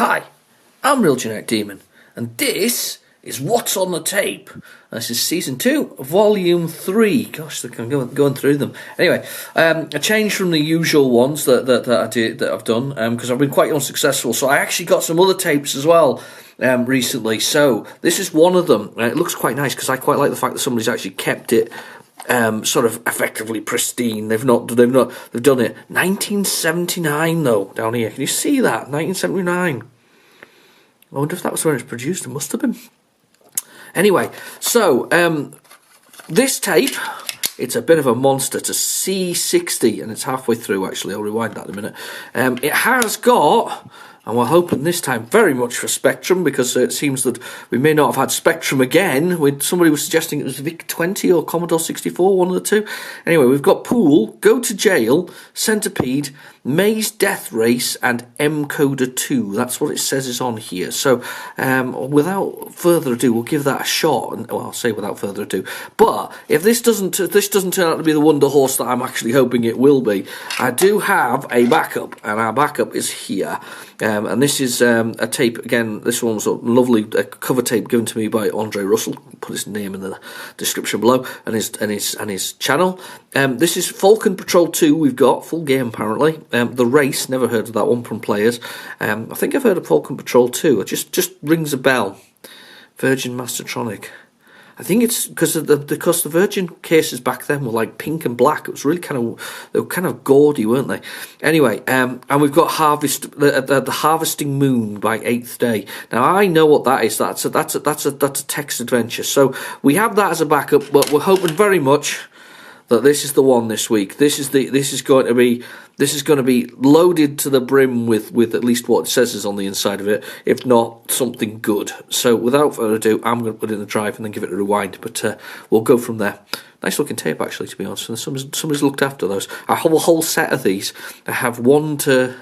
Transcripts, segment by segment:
Hi, I'm Real Genetic Demon, and this is What's on the Tape. This is Season 2, Volume 3. Gosh, I'm going through them. Anyway, a change from the usual ones that I've done, because I've been quite unsuccessful, so I actually got some other tapes as well recently. So, this is one of them. It looks quite nice, because I quite like the fact that somebody's actually kept it sort of effectively pristine. They've done it. 1979 though, down here. Can you see that? 1979. I wonder if that was when it was produced. It must have been. Anyway, so this tape, it's a bit of a monster. It's a C60, and it's halfway through actually. I'll rewind that in a minute. It has got, and we're hoping this time very much for Spectrum, because it seems that we may not have had Spectrum again. Somebody was suggesting it was VIC-20 or Commodore 64, one of the two. Anyway, we've got Pool, Go to Jail, Centipede, Maze Death Race, and M-Coder 2. That's what it says is on here. So, without further ado, we'll give that a shot. And, well, I'll say without further ado. But if this doesn't turn out to be the wonder horse that I'm actually hoping it will be, I do have a backup, and our backup is here. And this is a tape, again, this one's a lovely cover tape given to me by Andre Russell. I'll put his name in the description below, and his channel. This is Falcon Patrol 2 we've got, full game apparently. The Race, never heard of that one from players. I think I've heard of Falcon Patrol 2, it just rings a bell. Virgin Mastertronic. I think it's because the Virgin cases back then were like pink and black. It was really they were kind of gaudy, weren't they? Anyway, and we've got the Harvesting Moon by Eighth Day. Now I know what that is. That's a text adventure. So we have that as a backup, but we're hoping very much that this is the one this week. This is going to be loaded to the brim with at least what it says is on the inside of it, if not something good. So without further ado, I'm going to put it in the drive and then give it a rewind, but we'll go from there. Nice looking tape actually, to be honest. And somebody's looked after those. I have a whole set of these. I have 1 to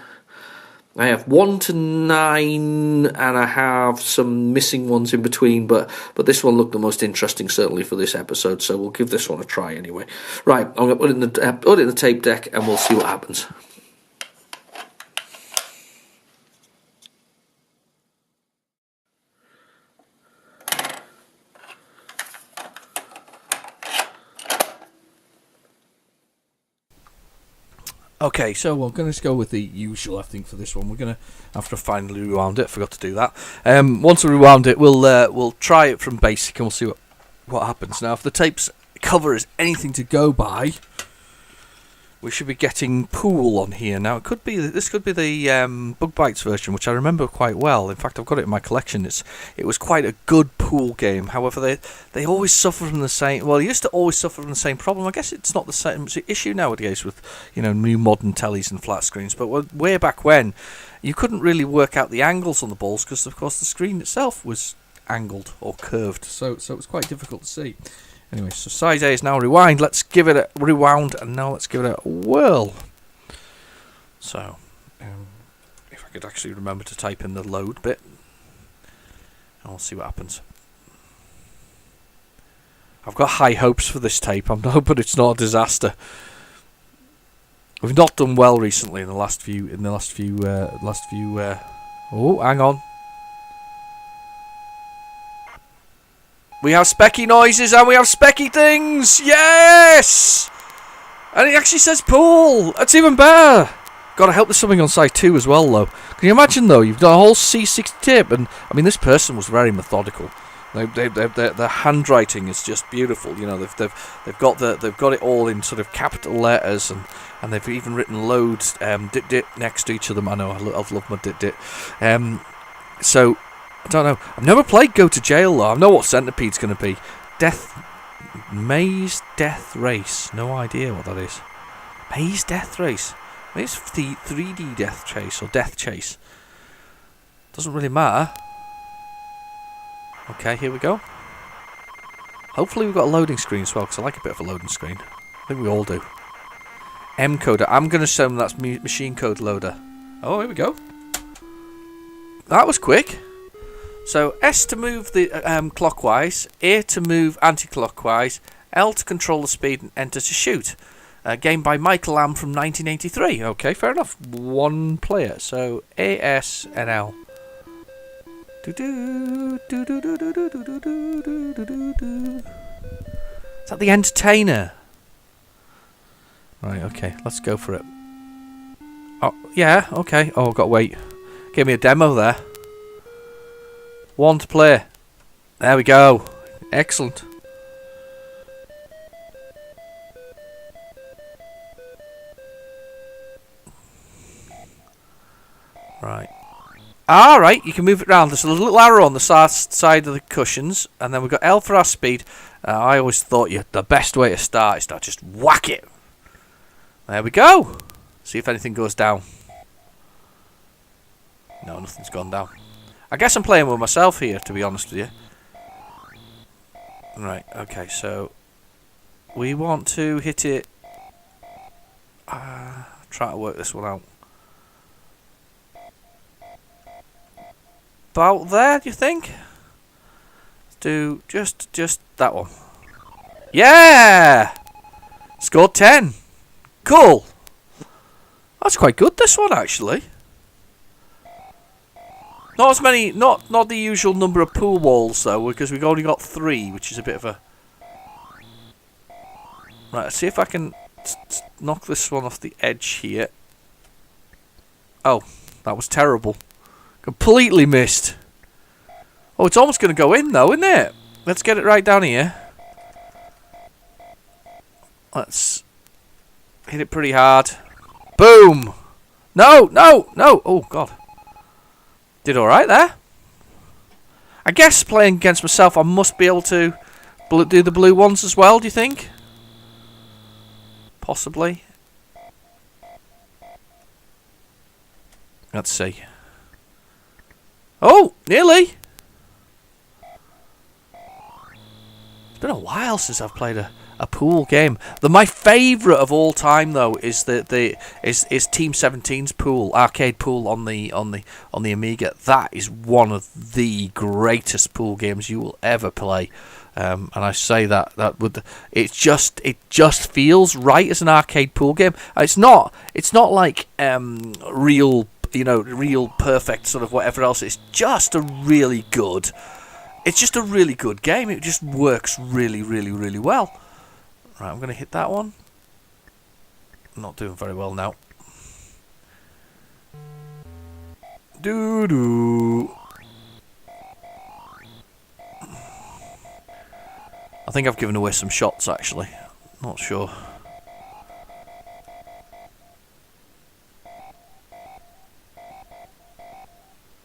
9, and I have some missing ones in between, but this one looked the most interesting, certainly for this episode, so we'll give this one a try anyway. Right, I'm going to put it in the tape deck, and we'll see what happens. Okay, so we're going to go with the usual, I think, for this one. We're going to, after I finally rewound it, forgot to do that. Once we rewound it, we'll try it from basic and we'll see what happens. Now, if the tape's cover is anything to go by, we should be getting Pool on here. Now, this could be the Bug Bites version, which I remember quite well. In fact, I've got it in my collection. It was quite a good pool game. However, they always suffer from the same. Well, they used to always suffer from the same problem. I guess it's not the same issue nowadays with new modern tellies and flat screens. But way back when, you couldn't really work out the angles on the balls because, of course, the screen itself was angled or curved. So it was quite difficult to see. Anyway, so size A is now rewind. Let's give it a rewound, and now let's give it a whirl. So, if I could actually remember to type in the load bit, and we'll see what happens. I've got high hopes for this tape. I'm hoping it's not a disaster. We've not done well recently in the last few. Oh, hang on. We have specky noises and we have specky things! Yes! And it actually says Pool! That's even better! God, I hope there's something on side 2 as well, though. Can you imagine, though? You've done a whole C60 tape, and I mean, this person was very methodical. Their handwriting is just beautiful. They've got it all in sort of capital letters, and they've even written loads dit next to each of them. I know I've loved my dit. So. I don't know. I've never played Go to Jail, though. I know what Centipede's going to be. Maze Death Race. No idea what that is. Maze Death Race. Maybe it's the 3D Death Chase or Death Chase. Doesn't really matter. Okay, here we go. Hopefully we've got a loading screen as well, because I like a bit of a loading screen. I think we all do. M-Coder. I'm going to assume that's machine code loader. Oh, here we go. That was quick. So S to move the clockwise, A to move anti-clockwise, L to control the speed, and Enter to shoot. Game by Michael Lamb from 1983. Okay, fair enough. One player. So A, S, and L. Is that the Entertainer? Right, okay, let's go for it. Oh, yeah, okay. Oh, I've got to wait. Give me a demo there. 1 to play. There we go. Excellent. Right. Alright, you can move it around. There's a little arrow on the side of the cushions, and then we've got L for our speed. I always thought the best way to start is to just whack it. There we go. See if anything goes down. No, nothing's gone down. I guess I'm playing with myself here, to be honest with you. Right, okay, so we want to hit it. Try to work this one out. About there, do you think? Let's do just that one. Yeah! Scored 10. Cool. That's quite good, this one, actually. Not as many, not the usual number of pool walls, though, because we've only got 3, which is a bit of a... Right, let's see if I can knock this one off the edge here. Oh, that was terrible. Completely missed. Oh, it's almost going to go in, though, isn't it? Let's get it right down here. Let's hit it pretty hard. Boom! No, no, no! Oh, God. Did alright there. I guess playing against myself, I must be able to do the blue ones as well, do you think? Possibly. Let's see. Oh, nearly! It's been a while since I've played a pool game. My favourite of all time, though, is is Team 17's pool, arcade pool on the Amiga. That is one of the greatest pool games you will ever play. And I say that it just feels right as an arcade pool game. It's not like real perfect sort of whatever else. It's just a really good. It's just a really good game. It just works really, really, really well. Right, I'm going to hit that one. I'm not doing very well now. Doo-doo. I think I've given away some shots, actually. Not sure.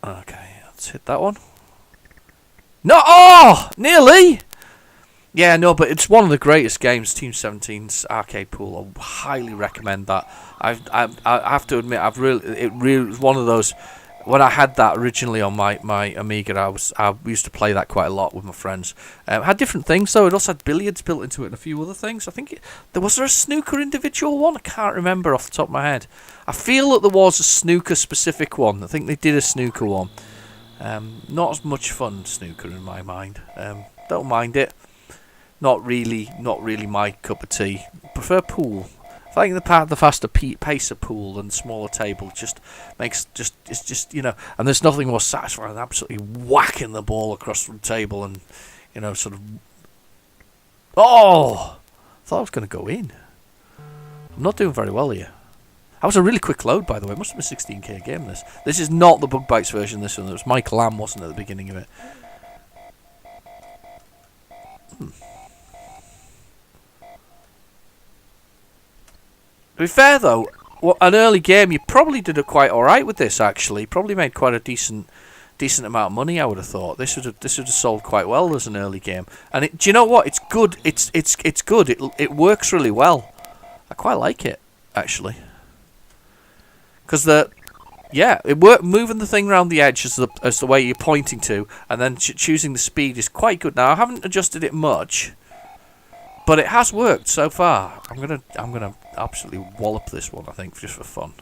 Okay, let's hit that one. No! Oh! Nearly! Yeah, no, but it's one of the greatest games, Team 17's arcade pool. I highly recommend that. I have to admit, it really was one of those. When I had that originally on my Amiga, I used to play that quite a lot with my friends. It had different things though. It also had billiards built into it and a few other things. I think was there a snooker individual one? I can't remember off the top of my head. I feel that there was a snooker specific one. I think they did a snooker one. Not as much fun snooker in my mind. Don't mind it. Not really my cup of tea. Prefer pool. I think the faster pace of pool and smaller table it's just and there's nothing more satisfying than absolutely whacking the ball across the table and sort of. Oh, I thought I was going to go in. I'm not doing very well here. That was a really quick load, by the way. It must have been a 16k game. This is not the Bug Bites version. This one. It was Mike Lamb, wasn't it, at the beginning of it? To be fair, though, an early game, you probably did it quite all right with this. Actually, probably made quite a decent amount of money. I would have thought this would have sold quite well as an early game. And do you know what? It's good. It's good. It works really well. I quite like it actually, because moving the thing around the edge as the way you're pointing to, and then choosing the speed is quite good. Now I haven't adjusted it much. But it has worked so far. I'm gonna absolutely wallop this one, I think, just for fun.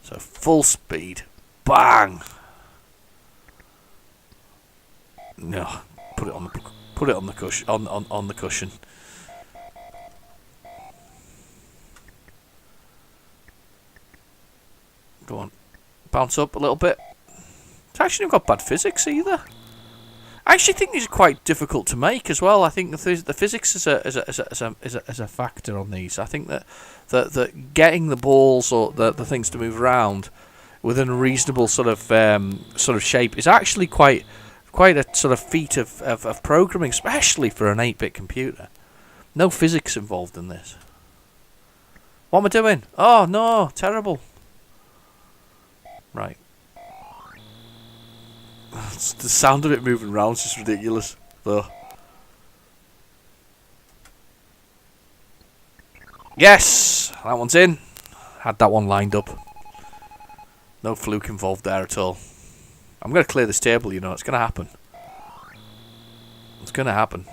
So full speed, bang. No, put it on the cushion. On the cushion. Go on, bounce up a little bit. It's actually not got bad physics either. I actually think these are quite difficult to make as well. I think the physics is a factor on these. I think that getting the balls or the things to move around within a reasonable sort of shape is actually quite a sort of feat of programming, especially for an 8-bit computer. No physics involved in this. What am I doing? Oh no, terrible. Right. The sound of it moving around is just ridiculous, though. Yes! That one's in. Had that one lined up. No fluke involved there at all. I'm going to clear this table, you know. It's going to happen. It's going to happen.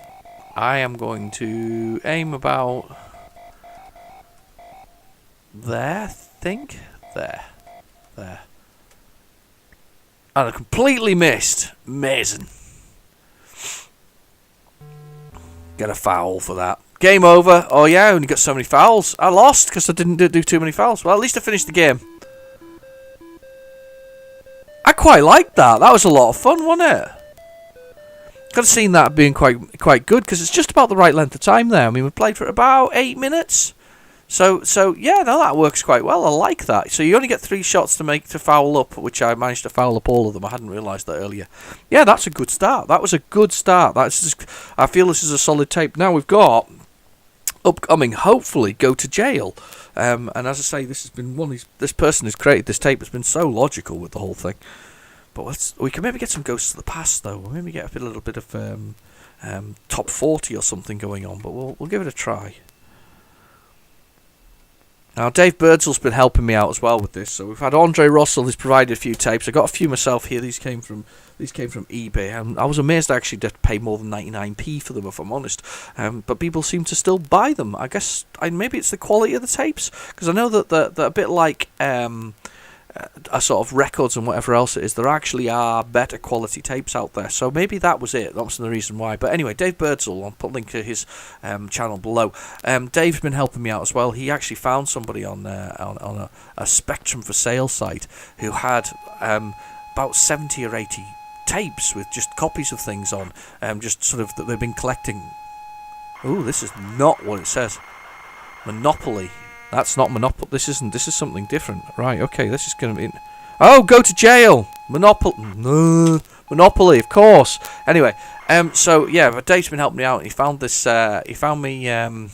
I am going to aim about... there, I think. There. And I completely missed. Amazing. Get a foul for that. Game over. Oh yeah, I only got so many fouls. I lost because I didn't do too many fouls. Well, at least I finished the game. I quite liked that. That was a lot of fun, wasn't it? Could have seen that being quite good because it's just about the right length of time there. I mean, we played for about 8 minutes. So yeah, no, that works quite well. I like that. So you only get 3 shots to foul up, which I managed to foul up all of them. I hadn't realised that earlier. Yeah, that's a good start. That was a good start. I feel this is a solid tape. Now we've got upcoming, hopefully, Go to Jail. And as I say, this has been this person who's created this tape has been so logical with the whole thing. But we can maybe get some Ghosts of the Past though. We'll maybe get a little bit of top 40 or something going on. But we'll give it a try. Now, Dave Birdsall's been helping me out as well with this. So we've had Andre Russell, who's provided a few tapes. I got a few myself here. These came from eBay, and I was amazed I actually did pay more than 99p for them, if I'm honest. But people seem to still buy them. I guess maybe it's the quality of the tapes, because I know that they're a bit like a sort of records and whatever else it is. There actually are better quality tapes out there, so maybe that was it. That was the reason why. But anyway, Dave Birdsall, I'll put a link to his channel below. Dave's been helping me out as well. He actually found somebody on a Spectrum for Sale site who had about 70 or 80 tapes with just copies of things on, just sort of that they've been collecting. Ooh, this is not what it says. Monopoly. That's not Monopoly. This isn't. This is something different. Right, okay, this is going to be... Oh, Go to Jail! Monopoly, of course. Anyway, so, yeah, but Dave's been helping me out. He found this... He found me as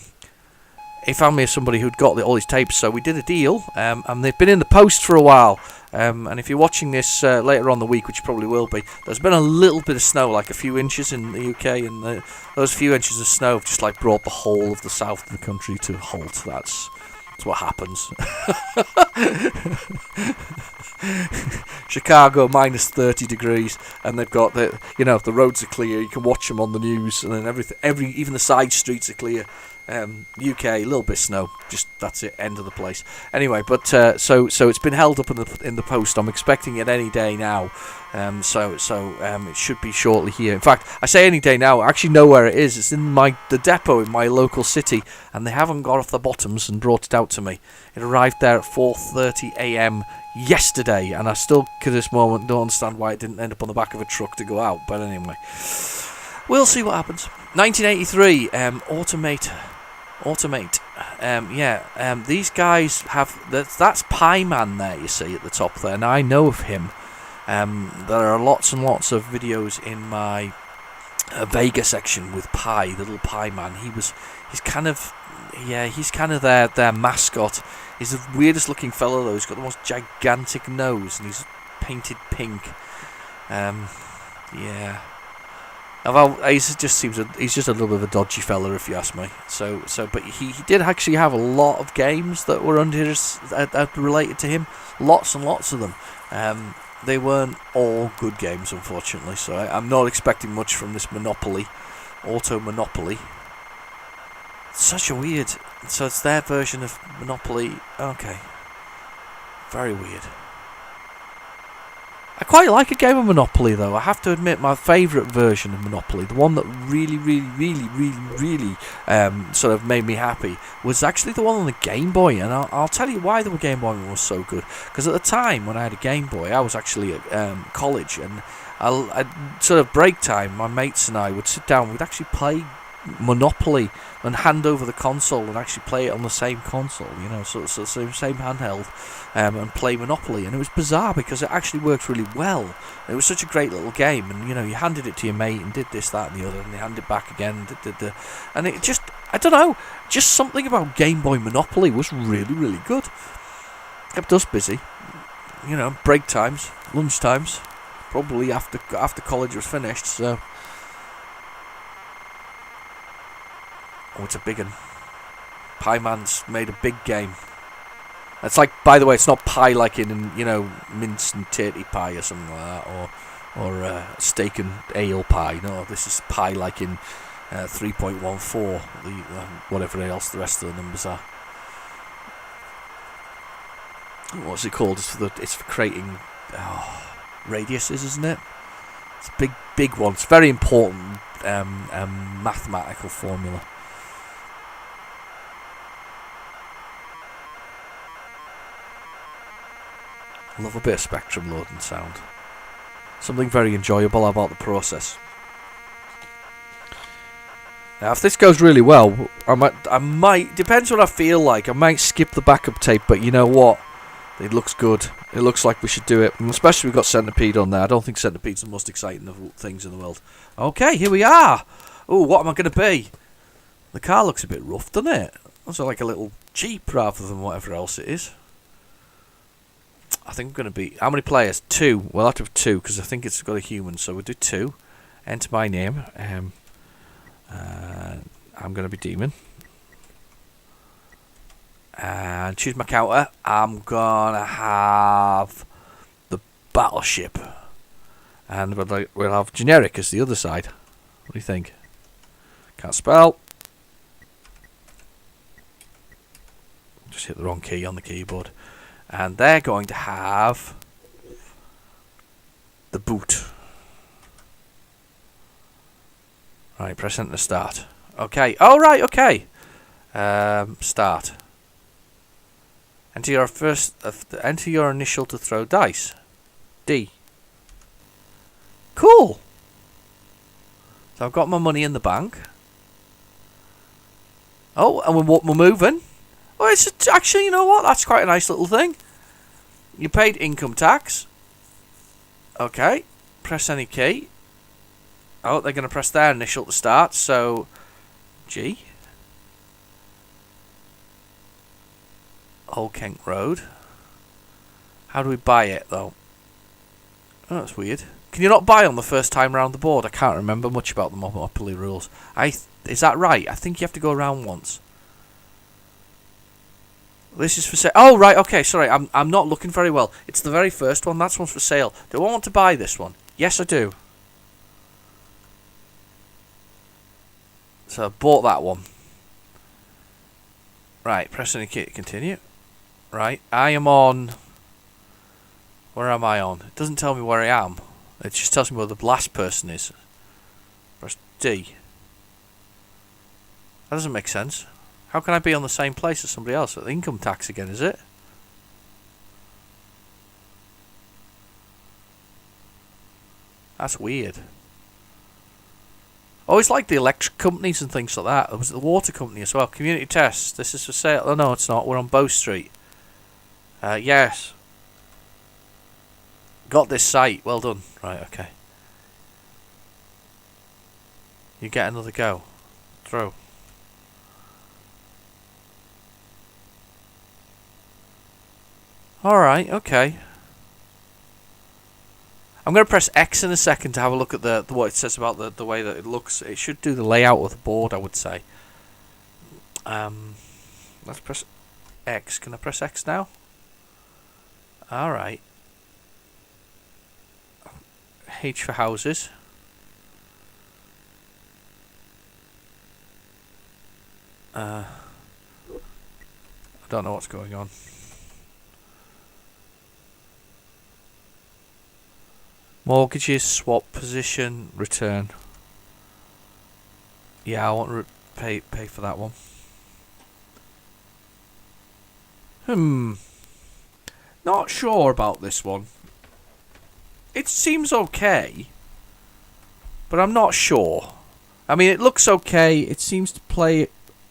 somebody who'd got all his tapes, so we did a deal, and they've been in the post for a while. And if you're watching this later on the week, which you probably will be, there's been a little bit of snow, like a few inches in the UK, and those few inches of snow have just like brought the whole of the south of the country to a halt. That's what happens. Chicago minus 30 degrees, and they've got the roads are clear. You can watch them on the news, and then even the side streets are clear. UK, a little bit of snow, just that's it, end of the place. Anyway, but so it's been held up in the post. I'm expecting it any day now. So it should be shortly here. In fact, I say any day now. I actually know where it is. It's in the depot in my local city, and they haven't got off the bottoms and brought it out to me. It arrived there at 4:30 a.m. yesterday, and I still, to this moment, don't understand why it didn't end up on the back of a truck to go out. But anyway, we'll see what happens. 1983, Automate. These guys have... That's Pie Man there, you see, at the top there. Now, I know of him. There are lots and lots of videos in my Vega section with Pie, the little Pie Man. He's kind of their mascot. He's the weirdest looking fellow, though. He's got the most gigantic nose, and he's painted pink. He just seems he's just a little bit of a dodgy fella, if you ask me. But he did actually have a lot of games that were under his related to him. Lots and lots of them. They weren't all good games, unfortunately. So I'm not expecting much from this Auto Monopoly. Such a weird. So it's their version of Monopoly. Okay. Very weird. I quite like a game of Monopoly, though. I have to admit, my favourite version of Monopoly, the one that really sort of made me happy, was actually the one on the Game Boy. And I'll tell you why the Game Boy one was so good. Because at the time when I had a Game Boy, I was actually at college, and at sort of break time, my mates and I would sit down. We'd actually play Monopoly and hand over the console and actually play it on the same console, so same handheld, and play Monopoly. And it was bizarre because it actually worked really well. It was such a great little game, and you handed it to your mate and did this, that, and the other, and they handed it back again, and it just, I don't know, just something about Game Boy Monopoly was really good. Kept us busy, break times, lunch times, probably after college was finished. So. Oh, it's a big one. Pie Man's made a big game. It's like, by the way, it's not pie like in mince and tatty pie or something like that, or steak and ale pie. No, this is pie like in 3.14, whatever else the rest of the numbers are. What's it called? It's for creating radiuses, isn't it? It's a big one. It's very important mathematical formula. I love a bit of Spectrum loading sound. Something very enjoyable about the process. Now, if this goes really well, I might, depends what I feel like, I might skip the backup tape, but you know what? It looks good. It looks like we should do it. And especially we've got Centipede on there. I don't think Centipede's the most exciting of things in the world. Okay, here we are. Oh, what am I going to be? The car looks a bit rough, doesn't it? Looks like a little Jeep rather than whatever else it is. I think we're going to be... How many players? 2. We'll have to have 2 because I think it's got a human. So we'll do 2. Enter my name. I'm going to be Demon. And choose my counter. I'm going to have the Battleship. And we'll have Generic as the other side. What do you think? Can't spell. Just hit the wrong key on the keyboard. And they're going to have the boot. Right, press enter to start. Okay. Oh, right, okay. Start. Enter your initial to throw dice. D. Cool. So I've got my money in the bank. Oh, and we're moving. Oh, it's actually, you know what? That's quite a nice little thing. You paid income tax. Okay. Press any key. Oh, they're going to press their initial to start. So, G. Old Kent Road. How do we buy it, though? Oh, that's weird. Can you not buy on the first time around the board? I can't remember much about the Monopoly rules. Is that right? I think you have to go around once. This is for sale. Oh, right, okay, sorry. I'm not looking very well. It's the very first one. That's one's for sale. Do I want to buy this one? Yes, I do. So I bought that one. Right, press any key to continue. Right, I am on... Where am I on? It doesn't tell me where I am. It just tells me where the last person is. Press D. That doesn't make sense. How can I be on the same place as somebody else? The income tax again, is it? That's weird. Oh, it's like the electric companies and things like that. There was the water company as well. Community tests. This is for sale. Oh, no, it's not. We're on Bow Street. Yes. Got this site. Well done. Right, okay. You get another go. Throw. Alright, okay. I'm going to press X in a second to have a look at the what it says about the way that it looks. It should do the layout of the board, I would say. Let's press X. Can I press X now? Alright. H for houses. I don't know what's going on. Mortgages, swap position, return. Yeah, I want to pay for that one. Not sure about this one. It seems okay, but I'm not sure. I mean, it looks okay. It seems to play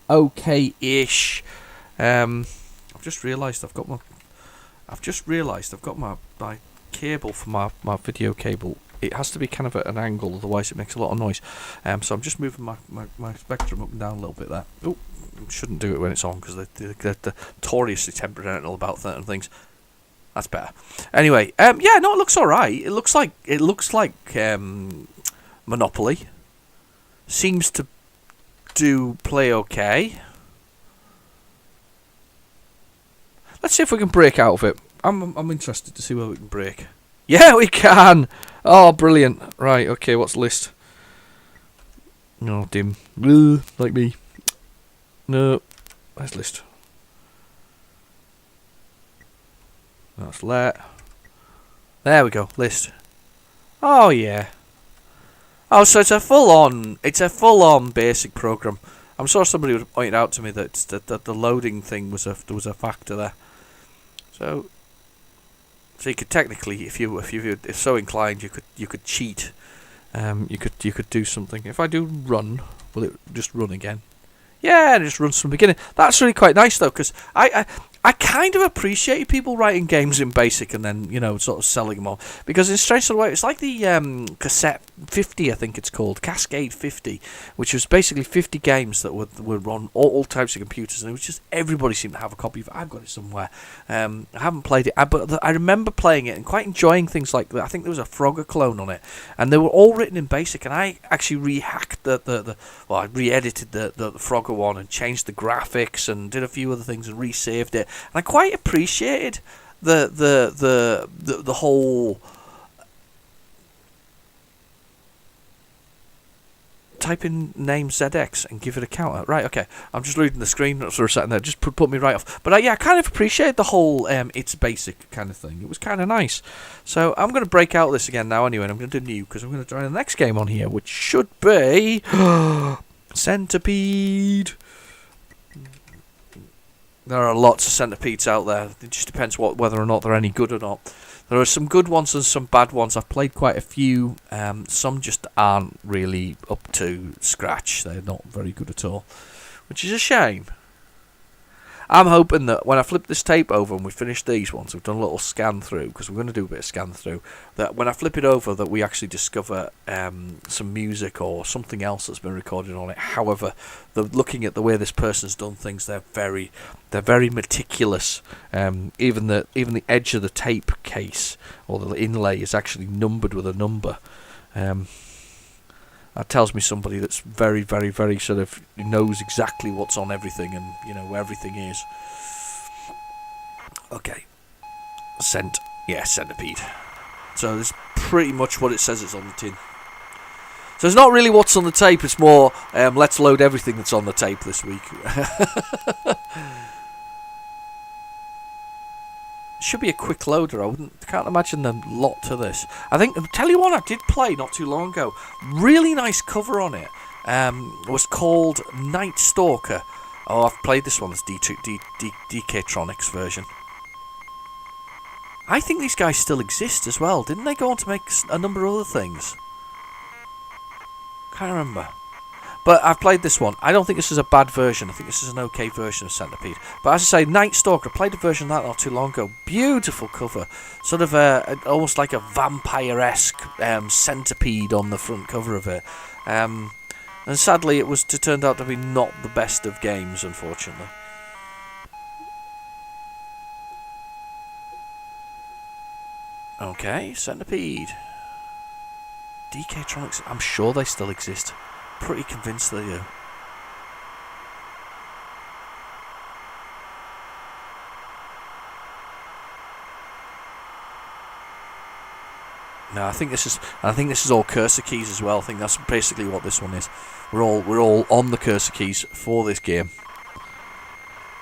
okay-ish. I've just realised I've got my cable for my video cable. It has to be kind of at an angle, otherwise it makes a lot of noise. So I'm just moving my spectrum up and down a little bit there. Oh, shouldn't do it when it's on because they're notoriously temperamental about certain things. That's better. Anyway, yeah, no, it looks all right. It looks like Monopoly. Seems to play okay. Let's see if we can break out of it. I'm interested to see where we can break. Yeah, we can. Oh, brilliant. Right, okay, what's list? No, dim. Like me. No. Where's list? That's let. There we go, list. Oh, yeah. Oh, so it's a full-on basic program. I'm sure somebody would have pointed out to me that the loading thing was a factor there. So you could technically, if so inclined, you could cheat. You could do something. If I do run, will it just run again? Yeah, it just runs from the beginning. That's really quite nice though, because I kind of appreciate people writing games in BASIC and then, sort of selling them on. Because in a strange sort of way, it's like the cassette 50, I think it's called, Cascade 50, which was basically 50 games that were on all types of computers, and it was just everybody seemed to have a copy of it. I've got it somewhere. I haven't played it, but I remember playing it and quite enjoying things like that. I think there was a Frogger clone on it, and they were all written in BASIC, and I actually re-hacked I re-edited the Frogger one and changed the graphics and did a few other things and resaved it. And I quite appreciated the whole type in name ZX and give it a counter. Right, okay. I'm just reading the screen for a second there. Just put me right off. But I kind of appreciate the whole it's basic kind of thing. It was kind of nice. So I'm going to break out this again now anyway. And I'm going to do new because I'm going to try the next game on here, which should be Centipede. There are lots of centipedes out there. It just depends whether or not they're any good or not. There are some good ones and some bad ones. I've played quite a few. Some just aren't really up to scratch. They're not very good at all, which is a shame. I'm hoping that when I flip this tape over and we finish these ones, we've done a little scan through, because we're going to do a bit of scan through, that when I flip it over that we actually discover some music or something else that's been recorded on it. However, looking at the way this person's done things, they're very meticulous. Even the edge of the tape case or the inlay is actually numbered with a number. That tells me somebody that's very, very, very sort of knows exactly what's on everything and, where everything is. Okay. Centipede. So that's pretty much what it says it's on the tin. So it's not really what's on the tape, it's more, let's load everything that's on the tape this week. Should be a quick loader. Can't imagine the lot to this. I think, tell you what, I did play not too long ago. Really nice cover on it. It was called Night Stalker. Oh, I've played this one. It's DK-Tronics version. I think these guys still exist as well. Didn't they go on to make a number of other things? Can't remember. But I've played this one. I don't think this is a bad version. I think this is an okay version of Centipede. But as I say, Night Stalker, I played a version of that not too long ago. Beautiful cover. Sort of almost like a vampire-esque centipede on the front cover of it. And sadly, it turned out to be not the best of games, unfortunately. Okay, Centipede. DK-Tronics, I'm sure they still exist. Pretty convinced they do. No, I think this is all cursor keys as well. I think that's basically what this one is. We're all on the cursor keys for this game.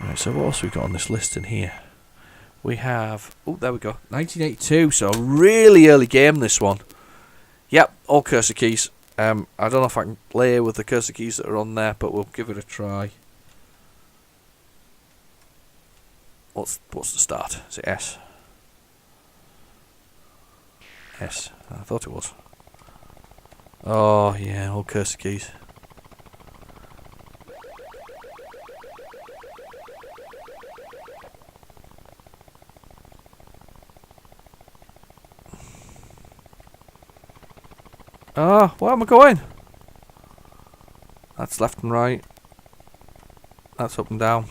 Right, so what else have we got on this list in here? We have, there we go, 1982. So a really early game, this one. Yep, all cursor keys. I don't know if I can play with the cursor keys that are on there, but we'll give it a try. What's the start? Is it S? S. I thought it was. Oh yeah, all cursor keys. Ah, where am I going? That's left and right. That's up and down.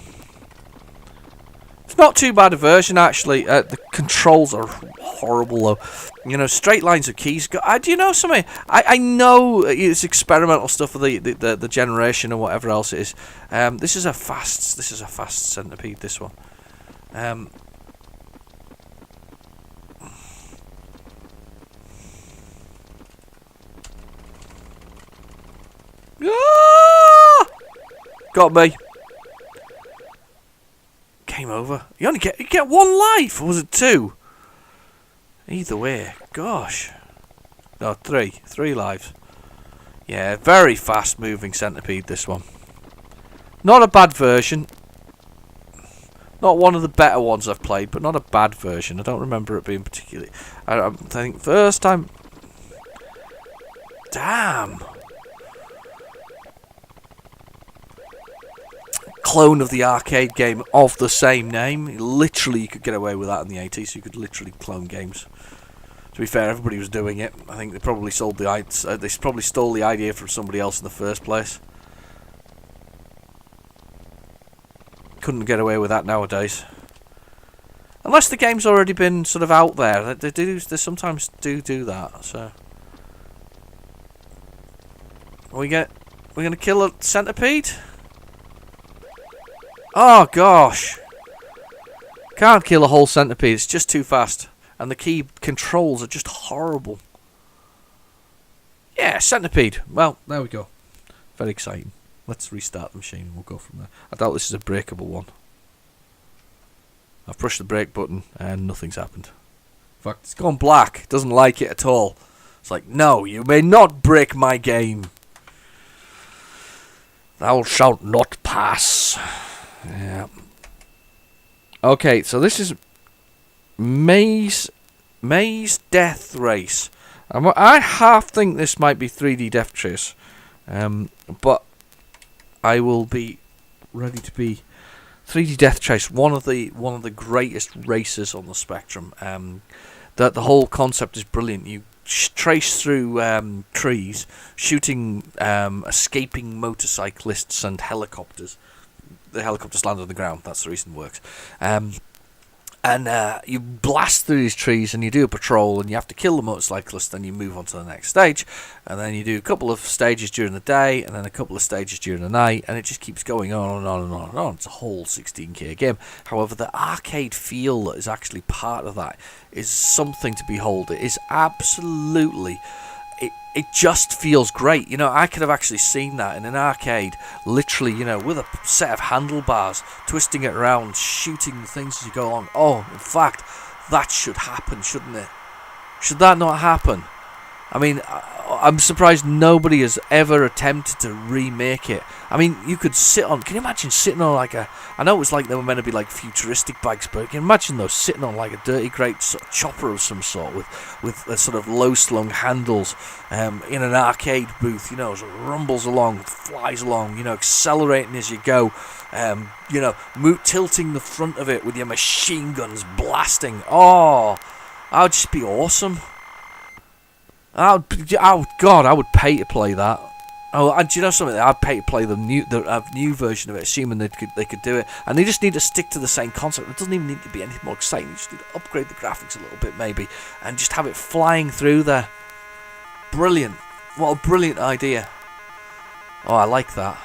It's not too bad a version, actually. The controls are horrible, though. You know, straight lines of keys. Do you know something? I know it's experimental stuff for the generation or whatever else it is. This is a fast centipede. This one. Ah! Got me. Game over. You get one life, or was it 2? Either way, gosh. No, 3 lives. Yeah, very fast moving centipede, this one. Not a bad version. Not one of the better ones I've played, but not a bad version. I don't remember it being particularly... I think first time... Damn. Clone of the arcade game of the same name. Literally, you could get away with that in the 80s. You could literally clone games. To be fair, everybody was doing it. I think they probably stole the idea from somebody else in the first place. Couldn't get away with that nowadays, unless the game's already been sort of out there. They sometimes do that. So, we're gonna kill a centipede. Oh gosh! Can't kill a whole centipede. It's just too fast. And the key controls are just horrible. Yeah, centipede. Well, there we go. Very exciting. Let's restart the machine and we'll go from there. I doubt this is a breakable one. I've pushed the brake button and nothing's happened. In fact, it's gone black. It doesn't like it at all. It's like, no, you may not break my game. Thou shalt not pass. Yeah. Okay, so this is Maze Death Race. I half think this might be 3D Death Trace, but I will be ready to be 3D Death Trace. One of the greatest races on the spectrum. The whole concept is brilliant. You trace through trees, shooting escaping motorcyclists and helicopters. The helicopters land on the ground. That's the reason it works. And you blast through these trees and you do a patrol and you have to kill the motorcyclist, then you move on to the next stage, and then you do a couple of stages during the day and then a couple of stages during the night, and it just keeps going on and on and on and on. It's a whole 16K game. However, the arcade feel that is actually part of that is something to behold. It is absolutely... It just feels great. You know, I could have actually seen that in an arcade, literally, you know, with a set of handlebars, twisting it around, shooting things as you go along. Oh, in fact, that should happen, shouldn't it? Should that not happen? I mean, I'm surprised nobody has ever attempted to remake it. I mean, you could sit on... Can you imagine sitting on like a... I know it was like they were meant to be like futuristic bikes, but can you imagine those sitting on like a dirty great sort of chopper of some sort with a sort of low-slung handles in an arcade booth, you know, as it rumbles along, flies along, you know, accelerating as you go, you know, tilting the front of it with your machine guns blasting. Oh, that would just be awesome. Oh God, I would pay to play that. Oh, and do you know something? I'd pay to play the new version of it, assuming they could do it. And they just need to stick to the same concept. It doesn't even need to be anything more exciting. You just need to upgrade the graphics a little bit, maybe, and just have it flying through there. Brilliant! What a brilliant idea. Oh, I like that.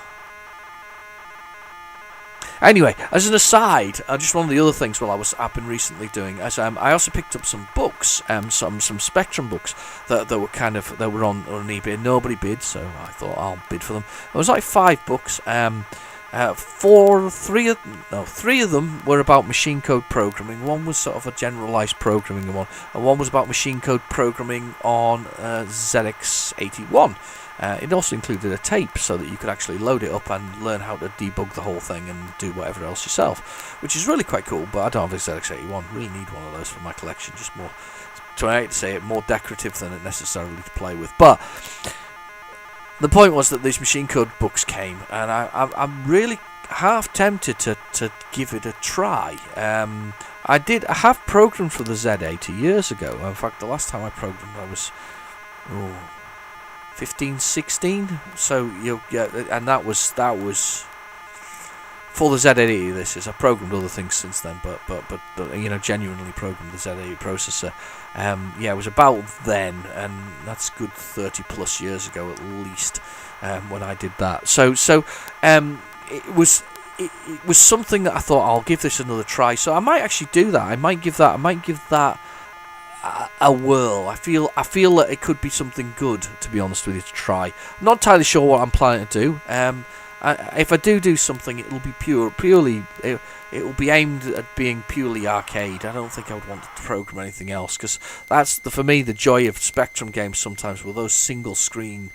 Anyway, as an aside, just one of the other things I've been recently doing, as I also picked up some books, some Spectrum books that were on eBay. Nobody bid, so I thought I'll bid for them. It was like 5 books. Three of them were about machine code programming. One was sort of a generalised programming one, and one was about machine code programming on ZX81. It also included a tape so that you could actually load it up and learn how to debug the whole thing and do whatever else yourself, which is really quite cool. But I don't have a ZX81. Really need one of those for my collection. Just more, I hate to say it, more decorative than it necessarily to play with. But the point was that these machine code books came, and I'm really half tempted to give it a try. I have programmed for the Z80 years ago. In fact, the last time I programmed, I was 15, 16. So and that was for the Z80. This is, I programmed other things since then, but genuinely programmed the Z80 processor. It was about then, and that's good 30 plus years ago at least, when I did that. So it was something that I thought, I'll give this another try. So I might actually do that. I might give that a whirl. I feel that it could be something good, to be honest with you, to try. I'm not entirely sure what I'm planning to do. If I do something, it will be purely. It will be aimed at being purely arcade. I don't think I would want to program anything else, because that's for me the joy of Spectrum games sometimes, with those single screen,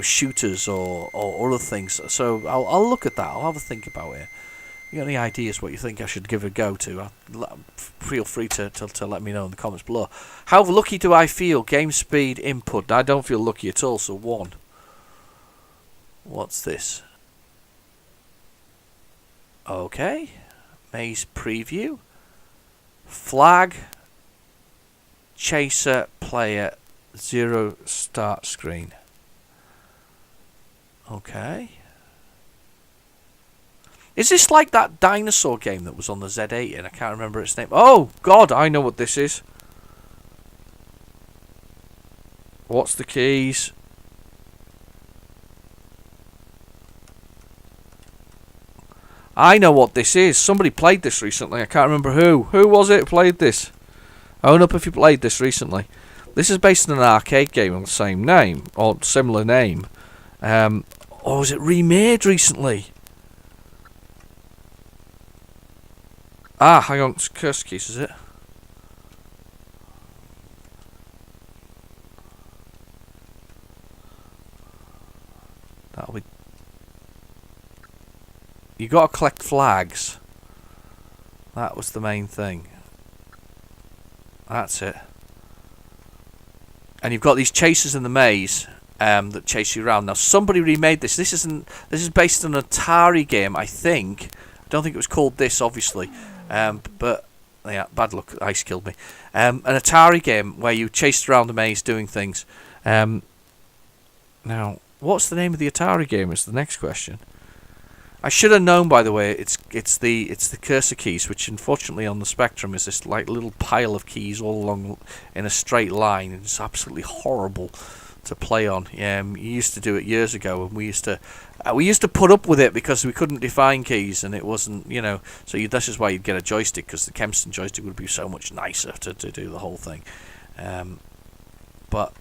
shooters or other things. So I'll look at that. I'll have a think about it. If you got any ideas what you think I should give it a go to, feel free to let me know in the comments below. How lucky do I feel? Game speed input. I don't feel lucky at all. So 1. What's this? Okay. Maze preview. Flag. Chaser player 0 start screen. Okay. Is this like that dinosaur game that was on the Z8 and I can't remember its name? Oh God, I know what this is. What's the keys? I know what this is. Somebody played this recently. I can't remember who. Who was it who played this? Own up if you played this recently. This is based on an arcade game on the same name, or similar name. Or was it remade recently? Hang on. It's Curse Keys, is it? That'll be... You got to collect flags. That was the main thing. That's it. And you've got these chasers in the maze that chase you around. Now somebody remade this. This is based on an Atari game, I think. I don't think it was called this, obviously. But yeah, bad luck. Ice killed me. An Atari game where you chased around the maze doing things. Now, what's the name of the Atari game? Is the next question. I should have known, by the way. It's the cursor keys, which unfortunately on the Spectrum is this like little pile of keys all along in a straight line. It's absolutely horrible to play on. You used to do it years ago, and we used to put up with it because we couldn't define keys, and it wasn't, So this is why you'd get a joystick, because the Kempston joystick would be so much nicer to do the whole thing. But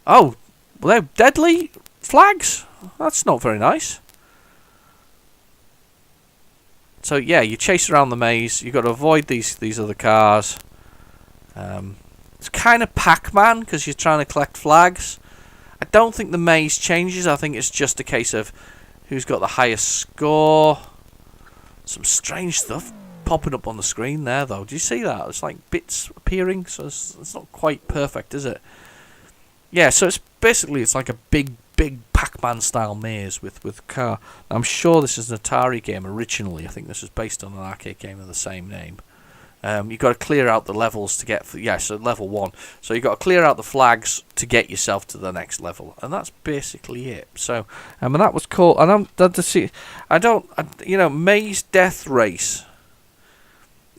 well, they're deadly flags. That's not very nice. So yeah, you chase around the maze. You've got to avoid these other cars. It's kind of Pac-Man because you're trying to collect flags. I don't think the maze changes. I think it's just a case of who's got the highest score. Some strange stuff popping up on the screen there, though. Do you see that? It's like bits appearing, so it's not quite perfect, is it? Yeah, so it's like a big Pac-Man style maze with car. I'm sure this is an Atari game originally. I think this is based on an arcade game of the same name. You've got to clear out the levels to get... so level 1. So you've got to clear out the flags to get yourself to the next level. And that's basically it. So, and that was called... And Maze Death Race.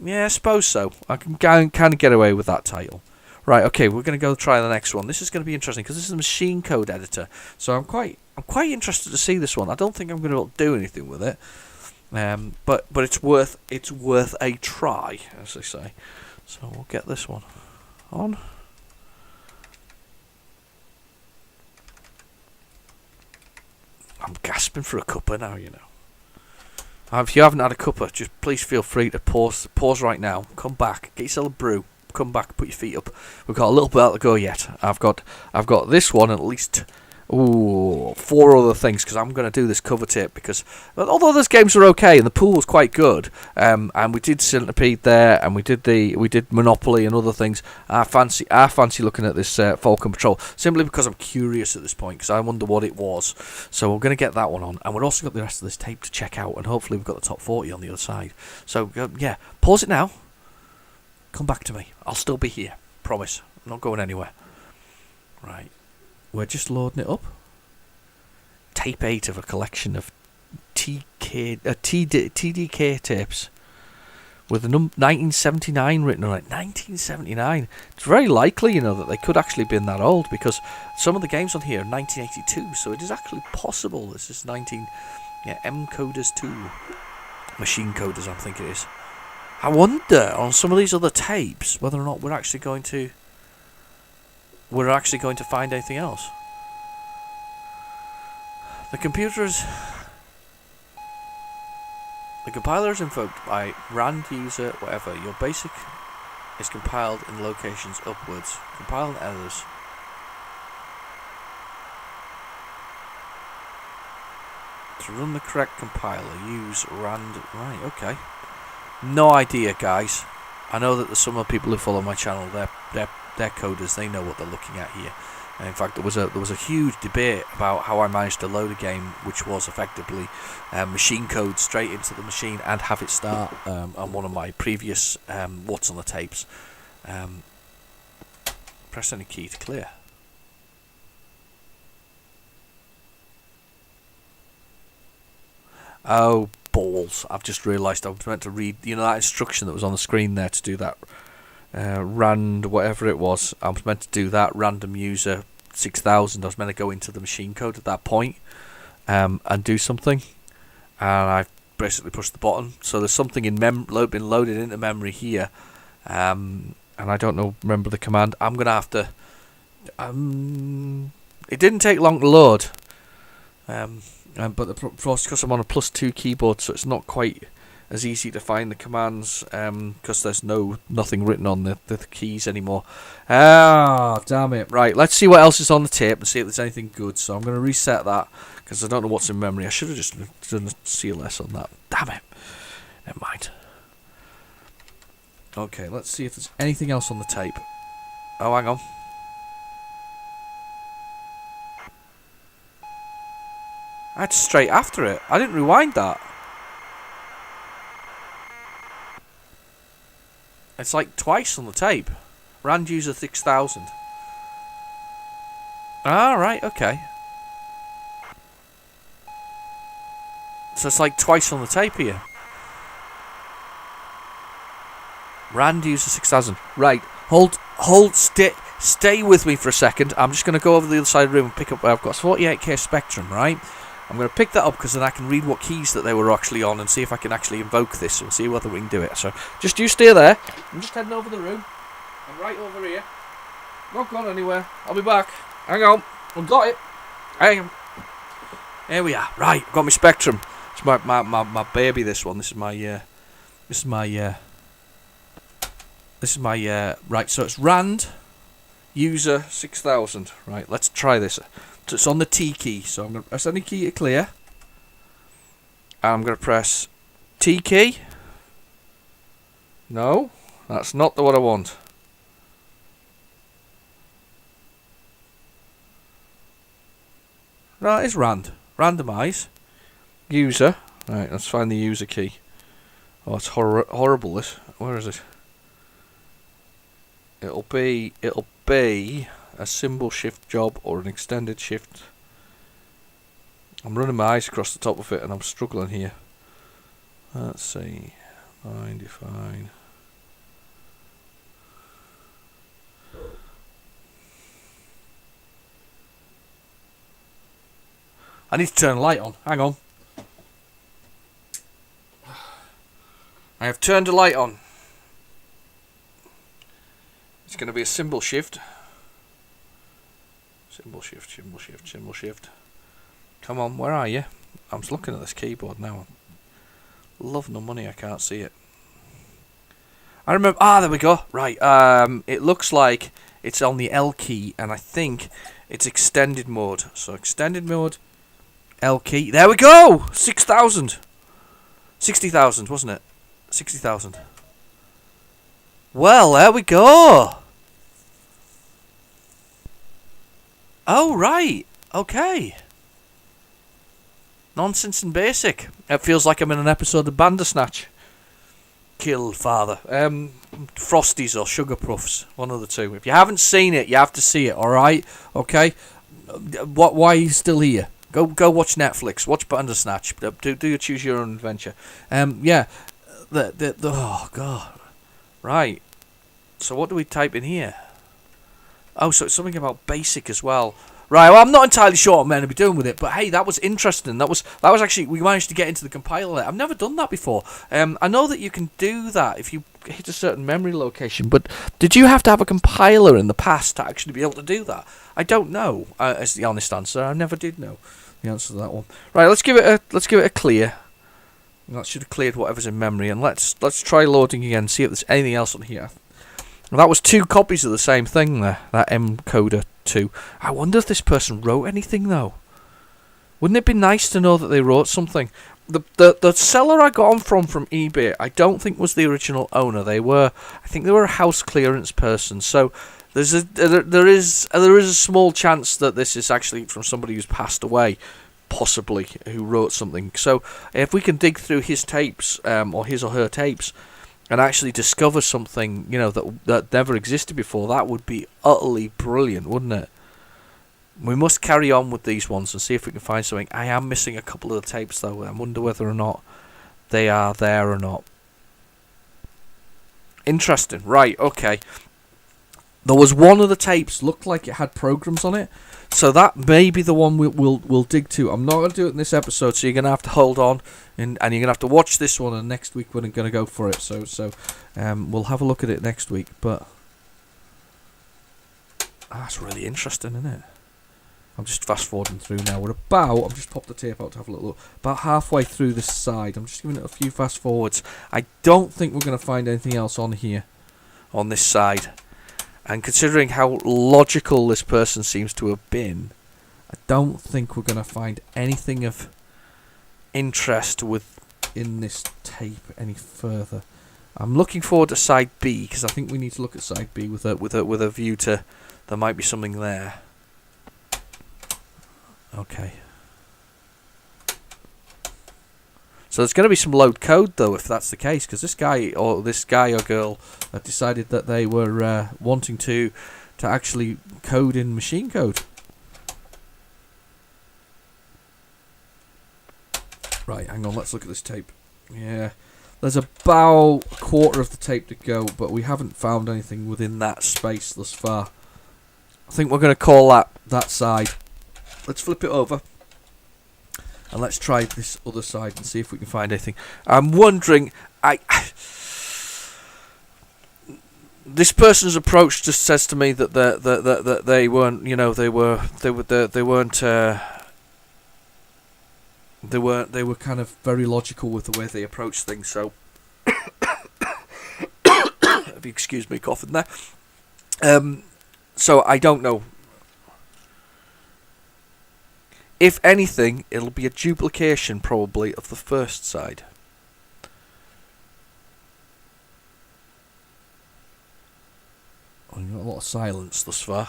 Yeah, I suppose so. I can kind of get away with that title. Right, okay, we're going to go try the next one. This is going to be interesting because this is a machine code editor. So I'm quite interested to see this one. I don't think I'm going to do anything with it. But it's worth a try, as they say. So we'll get this one on. I'm gasping for a cuppa now, you know. If you haven't had a cuppa, just please feel free to pause right now. Come back, get yourself a brew. Come back, put your feet up. We've got a little bit to go yet. I've got this one, at least 4 other things, because I'm going to do this cover tape, because although those games were okay and the pool was quite good, and we did Centipede there, and we did Monopoly and other things, I fancy looking at this Falcon Patrol, simply because I'm curious at this point, because I wonder what it was. So we're going to get that one on, and we've also got the rest of this tape to check out, and hopefully we've got the top 40 on the other side. So yeah, pause it now. Come back to me. I'll still be here. Promise. I'm not going anywhere. Right. We're just loading it up. Tape 8 of a collection of TDK tapes with the 1979 written on it. 1979. It's very likely, you know, that they could actually been that old, because some of the games on here are 1982, so it is actually possible this is M Coders 2. Machine Coders, I think it is. I wonder on some of these other tapes whether or not we're actually going to find anything else. The compiler is invoked by rand user whatever. Your basic is compiled in locations upwards. Compiling errors. To run the correct compiler, use rand. Right, okay. No idea, guys. I know that there's some of the people who follow my channel. They're coders. They know what they're looking at here. And in fact, there was a huge debate about how I managed to load a game which was effectively machine code straight into the machine and have it start on one of my previous what's on the tapes. Press any key to clear. Oh, balls. I've just realised I was meant to read, that instruction that was on the screen there to do that rand, whatever it was. I was meant to do that, random user 6000. I was meant to go into the machine code at that point and do something. And I basically pushed the button. So there's something in been loaded into memory here. And I don't remember the command. I'm going to have to... it didn't take long to load. But because I'm on a +2 keyboard, so it's not quite as easy to find the commands, because there's nothing written on the keys anymore. Ah, damn it. Right, let's see what else is on the tape and see if there's anything good. So I'm going to reset that, because I don't know what's in memory. I should have just done a CLS on that. Damn it. Never mind. Okay, let's see if there's anything else on the tape. Oh, hang on. That's straight after it. I didn't rewind that. It's like twice on the tape. Rand user 6000. Ah, right, okay. So it's like twice on the tape here. Rand user 6000. Right, stay with me for a second. I'm just going to go over the other side of the room and pick up. I've got 48K Spectrum, right? I'm going to pick that up because then I can read what keys that they were actually on and see if I can actually invoke this and see whether we can do it. So just you stay there. I'm just heading over the room. I'm right over here. Not gone anywhere. I'll be back. Hang on. I've got it. Hang on. Here we are. Right. I've got my Spectrum. It's my baby, this one. This is my right, so it's rand user 6000. Right, let's try this. So it's on the T key, so I'm going to press any key to clear. And I'm going to press T key. No, that's not the what I want. No, it's rand. Randomize. User. Right, let's find the user key. Oh, it's horrible, this. Where is it? It'll be a symbol shift job or an extended shift. I'm running my eyes across the top of it and I'm struggling here. Let's see. Define. I need to turn the light on. Hang on. I have turned the light on. It's going to be a symbol shift. Symbol shift. Come on, where are you? I'm just looking at this keyboard now. Love no money, I can't see it. I remember. There we go. Right. It looks like it's on the L key, and I think it's extended mode. So extended mode, L key. There we go. 6,000. 60,000, wasn't it? 60,000. Well, there we go. Oh right. Okay. Nonsense and basic. It feels like I'm in an episode of Bandersnatch. Kill father. Frosties or Sugar Puffs. One of the two. If you haven't seen it, you have to see it, alright? Okay? Why are you still here? Go watch Netflix. Watch Bandersnatch. Do you choose your own adventure? Yeah. Oh, God. Right. So what do we type in here? Oh, so it's something about basic as well. Right, well, I'm not entirely sure what I'm going to be doing with it, but hey, that was interesting. That was actually, we managed to get into the compiler. I've never done that before. I know that you can do that if you hit a certain memory location, but did you have to have a compiler in the past to actually be able to do that? I don't know, is the honest answer. I never did know the answer to that one. Right, let's give it a clear. That should have cleared whatever's in memory, and let's try loading again, see if there's anything else on here. Well, that was 2 copies of the same thing there, that M-Coder 2. I wonder if this person wrote anything, though. Wouldn't it be nice to know that they wrote something? The seller I got them from eBay, I don't think was the original owner. I think they were a house clearance person. So there is a small chance that this is actually from somebody who's passed away, possibly, who wrote something. So if we can dig through his tapes, or his or her tapes, and actually discover something, that never existed before, that would be utterly brilliant, wouldn't it? We must carry on with these ones and see if we can find something. I am missing a couple of the tapes, though. I wonder whether or not they are there or not. Interesting. Right, okay. There was one of the tapes, looked like it had programs on it, so that may be the one we'll dig to. I'm not going to do it in this episode, so you're going to have to hold on, and you're going to have to watch this one, and next week we're going to go for it. So we'll have a look at it next week, but that's really interesting, isn't it? I'm just fast forwarding through now. I've just popped the tape out to have a look. About halfway through this side. I'm just giving it a few fast forwards. I don't think we're going to find anything else on here, on this side. And considering how logical this person seems to have been, I don't think we're going to find anything of interest within this tape any further. I'm looking forward to side B, because I think we need to look at side B with a view to there might be something there. Okay. So there's going to be some load code, though, if that's the case, because this guy or girl decided that they were wanting to actually code in machine code. Right, hang on, let's look at this tape. Yeah, there's about a quarter of the tape to go, but we haven't found anything within that space thus far. I think we're going to call that side. Let's flip it over. And let's try this other side and see if we can find anything. I'm wondering, this person's approach just says to me that they weren't, they were kind of very logical with the way they approached things. So, if you excuse me coughing there. So I don't know. If anything, it'll be a duplication, probably, of the first side. Oh, you've got a lot of silence thus far.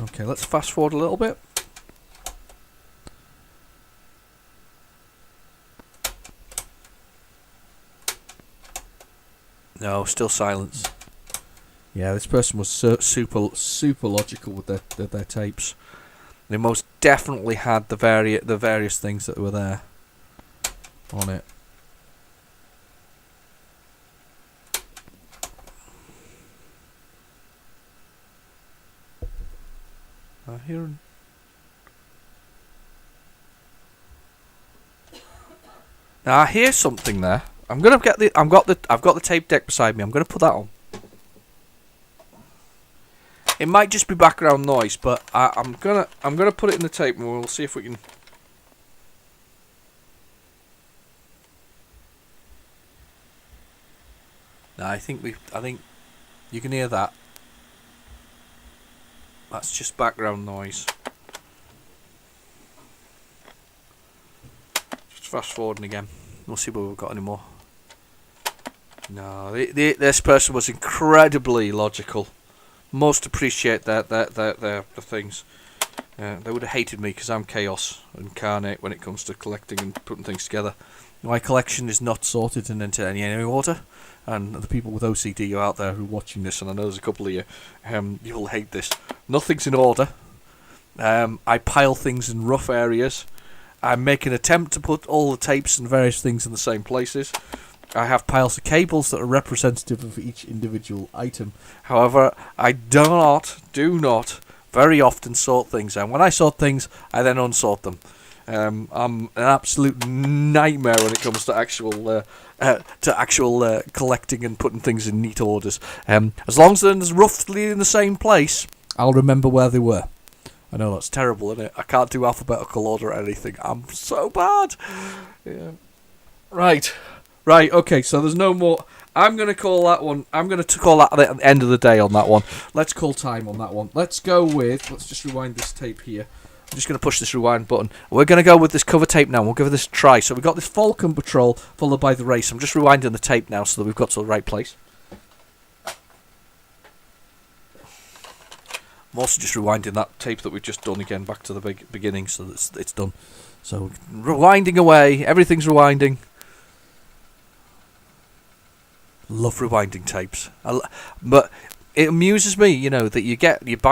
Okay, let's fast forward a little bit. No, still silence. Yeah, this person was super logical with their tapes. They most definitely had the various things that were there on it. I hear something there. I've got the tape deck beside me. I'm gonna put that on. It might just be background noise, but I'm gonna put it in the tape and we'll see if we can. No, I think you can hear that. That's just background noise. Just fast forwarding again. We'll see whether we've got any more. No, this person was incredibly logical. Most appreciate the things. They would have hated me because I'm chaos incarnate when it comes to collecting and putting things together. My collection is not sorted into any order. And the people with OCD are out there who are watching this, and I know there's a couple of you, you will hate this. Nothing's in order. I pile things in rough areas. I make an attempt to put all the tapes and various things in the same places. I have piles of cables that are representative of each individual item. However, I do not very often sort things. And when I sort things, I then unsort them. I'm an absolute nightmare when it comes to actual collecting and putting things in neat orders. As long as they're roughly in the same place, I'll remember where they were. I know that's terrible, isn't it? I can't do alphabetical order or anything. I'm so bad. Yeah. Right. Okay. So there's no more. I'm going to call that one. I'm going to call that at the end of the day on that one. Let's call time on that one. Let's go with. Let's just rewind this tape here. I'm just going to push this rewind button. We're going to go with this cover tape now. We'll give this a try. So we've got this Falcon Patrol followed by the race. I'm just rewinding the tape now so that we've got to the right place. I'm also just rewinding that tape that we've just done again back to the beginning so that it's done. So rewinding away. Everything's rewinding. Love rewinding tapes. But it amuses me, that you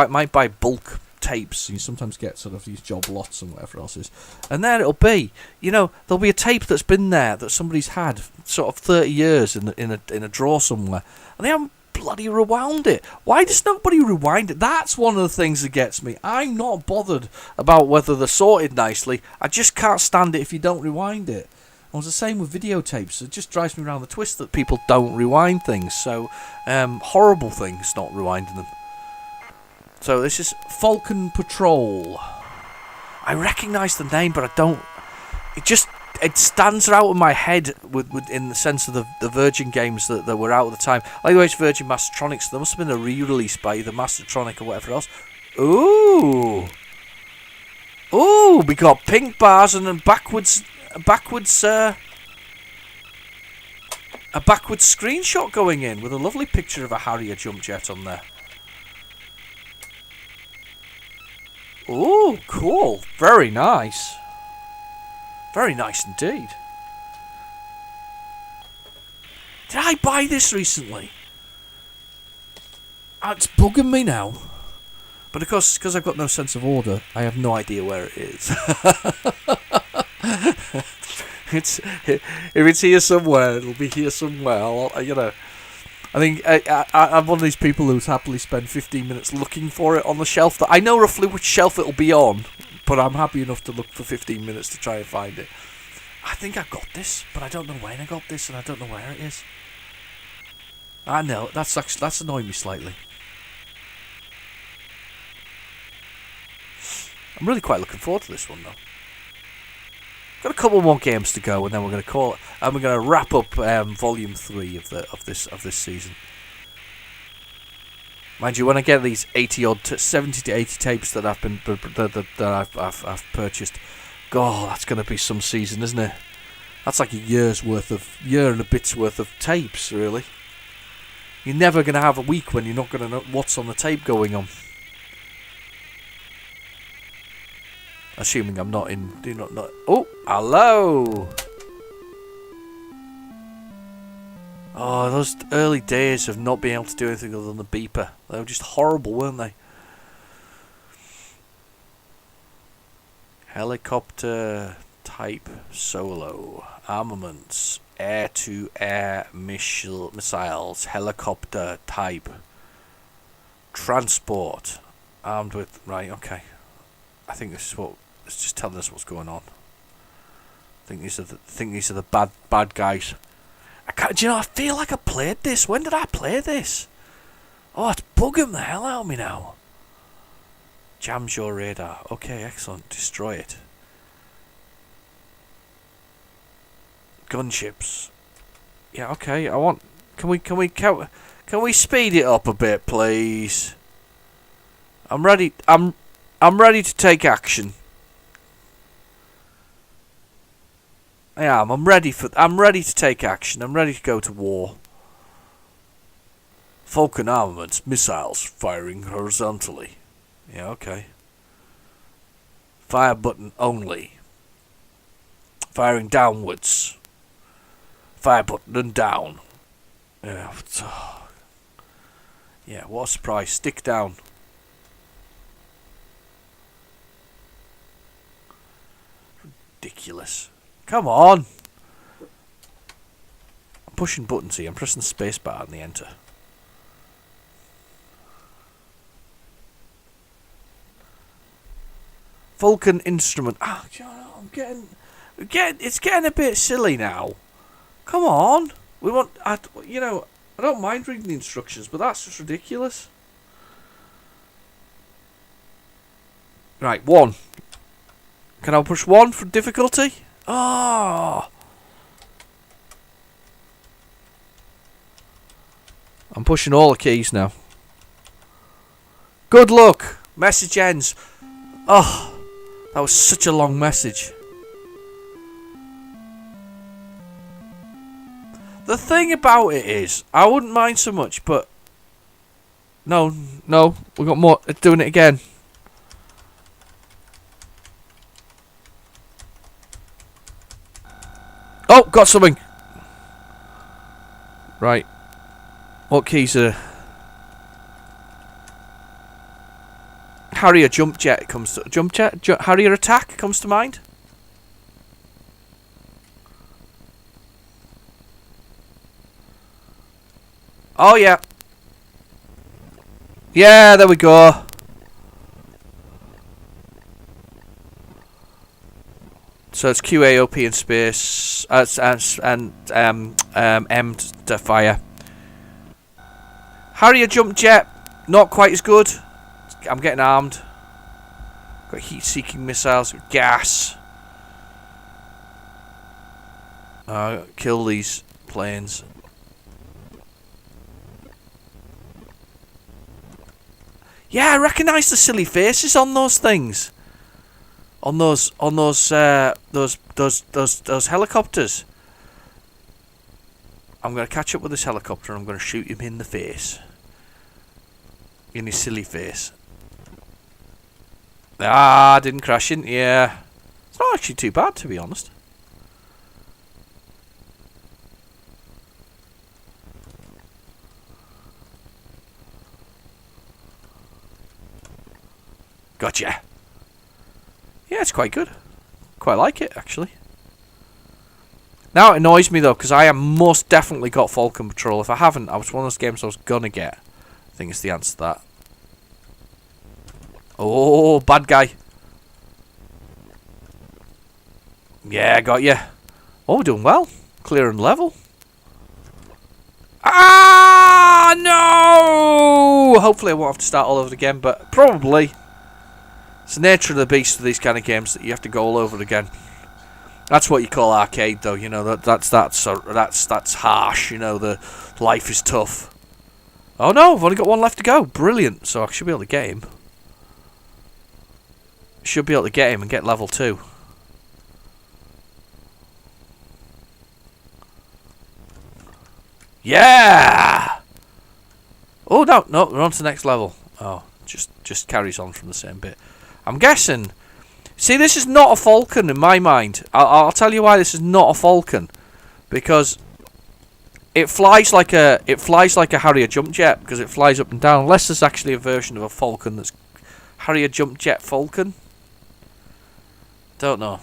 might buy bulk tapes. You sometimes get sort of these job lots and whatever else is, and there it'll be. There'll be a tape that's been there that somebody's had sort of 30 years in a drawer somewhere, and they haven't bloody rewound it. Why does nobody rewind it? That's one of the things that gets me. I'm not bothered about whether they're sorted nicely. I just can't stand it if you don't rewind it. It was the same with videotapes. It just drives me around the twist that people don't rewind things. So horrible things not rewinding them. So this is Falcon Patrol. I recognise the name, but I don't. It stands out in my head with in the sense of the Virgin games that were out at the time. Like the way it's Virgin Mastertronics. There must have been a re-release by either Mastertronic or whatever else. Ooh, we got pink bars and then backwards screenshot going in with a lovely picture of a Harrier jump jet on there. Ooh, cool. Very nice. Very nice indeed. Did I buy this recently? It's bugging me now. But of course, because I've got no sense of order, I have no idea where it is. If it's here somewhere, it'll be here somewhere. I think I'm one of these people who's happily spend 15 minutes looking for it on the shelf. That I know roughly which shelf it'll be on, but I'm happy enough to look for 15 minutes to try and find it. I think I got this, but I don't know when I got this, and I don't know where it is. I know that's annoying me slightly. I'm really quite looking forward to this one though. Got a couple more games to go, and then we're going to call it, and we're going to wrap up Volume 3 of this season. Mind you, when I get these 70 to 80 tapes that I've purchased, God, that's going to be some season, isn't it? That's like year and a bit's worth of tapes, really. You're never going to have a week when you're not going to know what's on the tape going on. Assuming I'm not in... Oh, hello! Oh, those early days of not being able to do anything other than the beeper. They were just horrible, weren't they? Helicopter type solo. Armaments. Air-to-air missiles. Helicopter type. Transport. Armed with... Right, okay. I think this is what... It's just telling us what's going on. I think these are the bad guys. Do you know? I feel like I played this. When did I play this? Oh, it's bugging the hell out of me now. Jams your radar. Okay, excellent. Destroy it. Gunships. Yeah, okay. I want. Can we speed it up a bit, please? I'm ready. I'm ready to take action. I am. I'm ready to take action. I'm ready to go to war. Falcon armaments, missiles firing horizontally. Yeah, okay. Fire button only. Firing downwards. Fire button and down. Yeah. Yeah, what a surprise. Stick down. Ridiculous. Come on. I'm pushing buttons here. I'm pressing the space bar and the enter. Vulcan instrument. Ah, it's getting a bit silly now. Come on. I don't mind reading the instructions, but that's just ridiculous. Right, 1. Can I push 1 for difficulty? Ah. I'm pushing all the keys now. Good luck. Message ends. Oh. That was such a long message. The thing about it is, I wouldn't mind so much, but... No, we got more. It's doing it again. Oh, got something. Right. What keys are... Harrier jump jet comes to... Harrier attack comes to mind. Oh yeah. Yeah, there we go. So it's QAOP in space and M to fire. Harrier jump jet, not quite as good. I'm getting armed. Got heat-seeking missiles with gas. Kill these planes. Yeah, I recognise the silly faces on those things. On those helicopters. I'm going to catch up with this helicopter and I'm going to shoot him in the face. In his silly face. Ah, didn't crash in. Yeah. It's not actually too bad, to be honest. Gotcha. Yeah, it's quite good. Quite like it, actually. Now it annoys me, though, because I have most definitely got Falcon Patrol. If I haven't, it's one of those games I was going to get. I think it's the answer to that. Oh, bad guy. Yeah, got you. Oh, we're doing well. Clear and level. Ah, no! Hopefully I won't have to start all over again, but probably. It's the nature of the beast of these kind of games that you have to go all over again. That's what you call arcade, though. You know that's harsh. You know, the life is tough. Oh no, I've only got one left to go. Brilliant. So I should be able to get him. Should be able to get him and get level 2. Yeah. Oh no, we're on to the next level. Oh, just carries on from the same bit. I'm guessing. See, this is not a Falcon in my mind. I'll tell you why this is not a Falcon, because it flies like a Harrier jump jet, because it flies up and down. Unless there's actually a version of a Falcon that's Harrier jump jet Falcon. Don't know,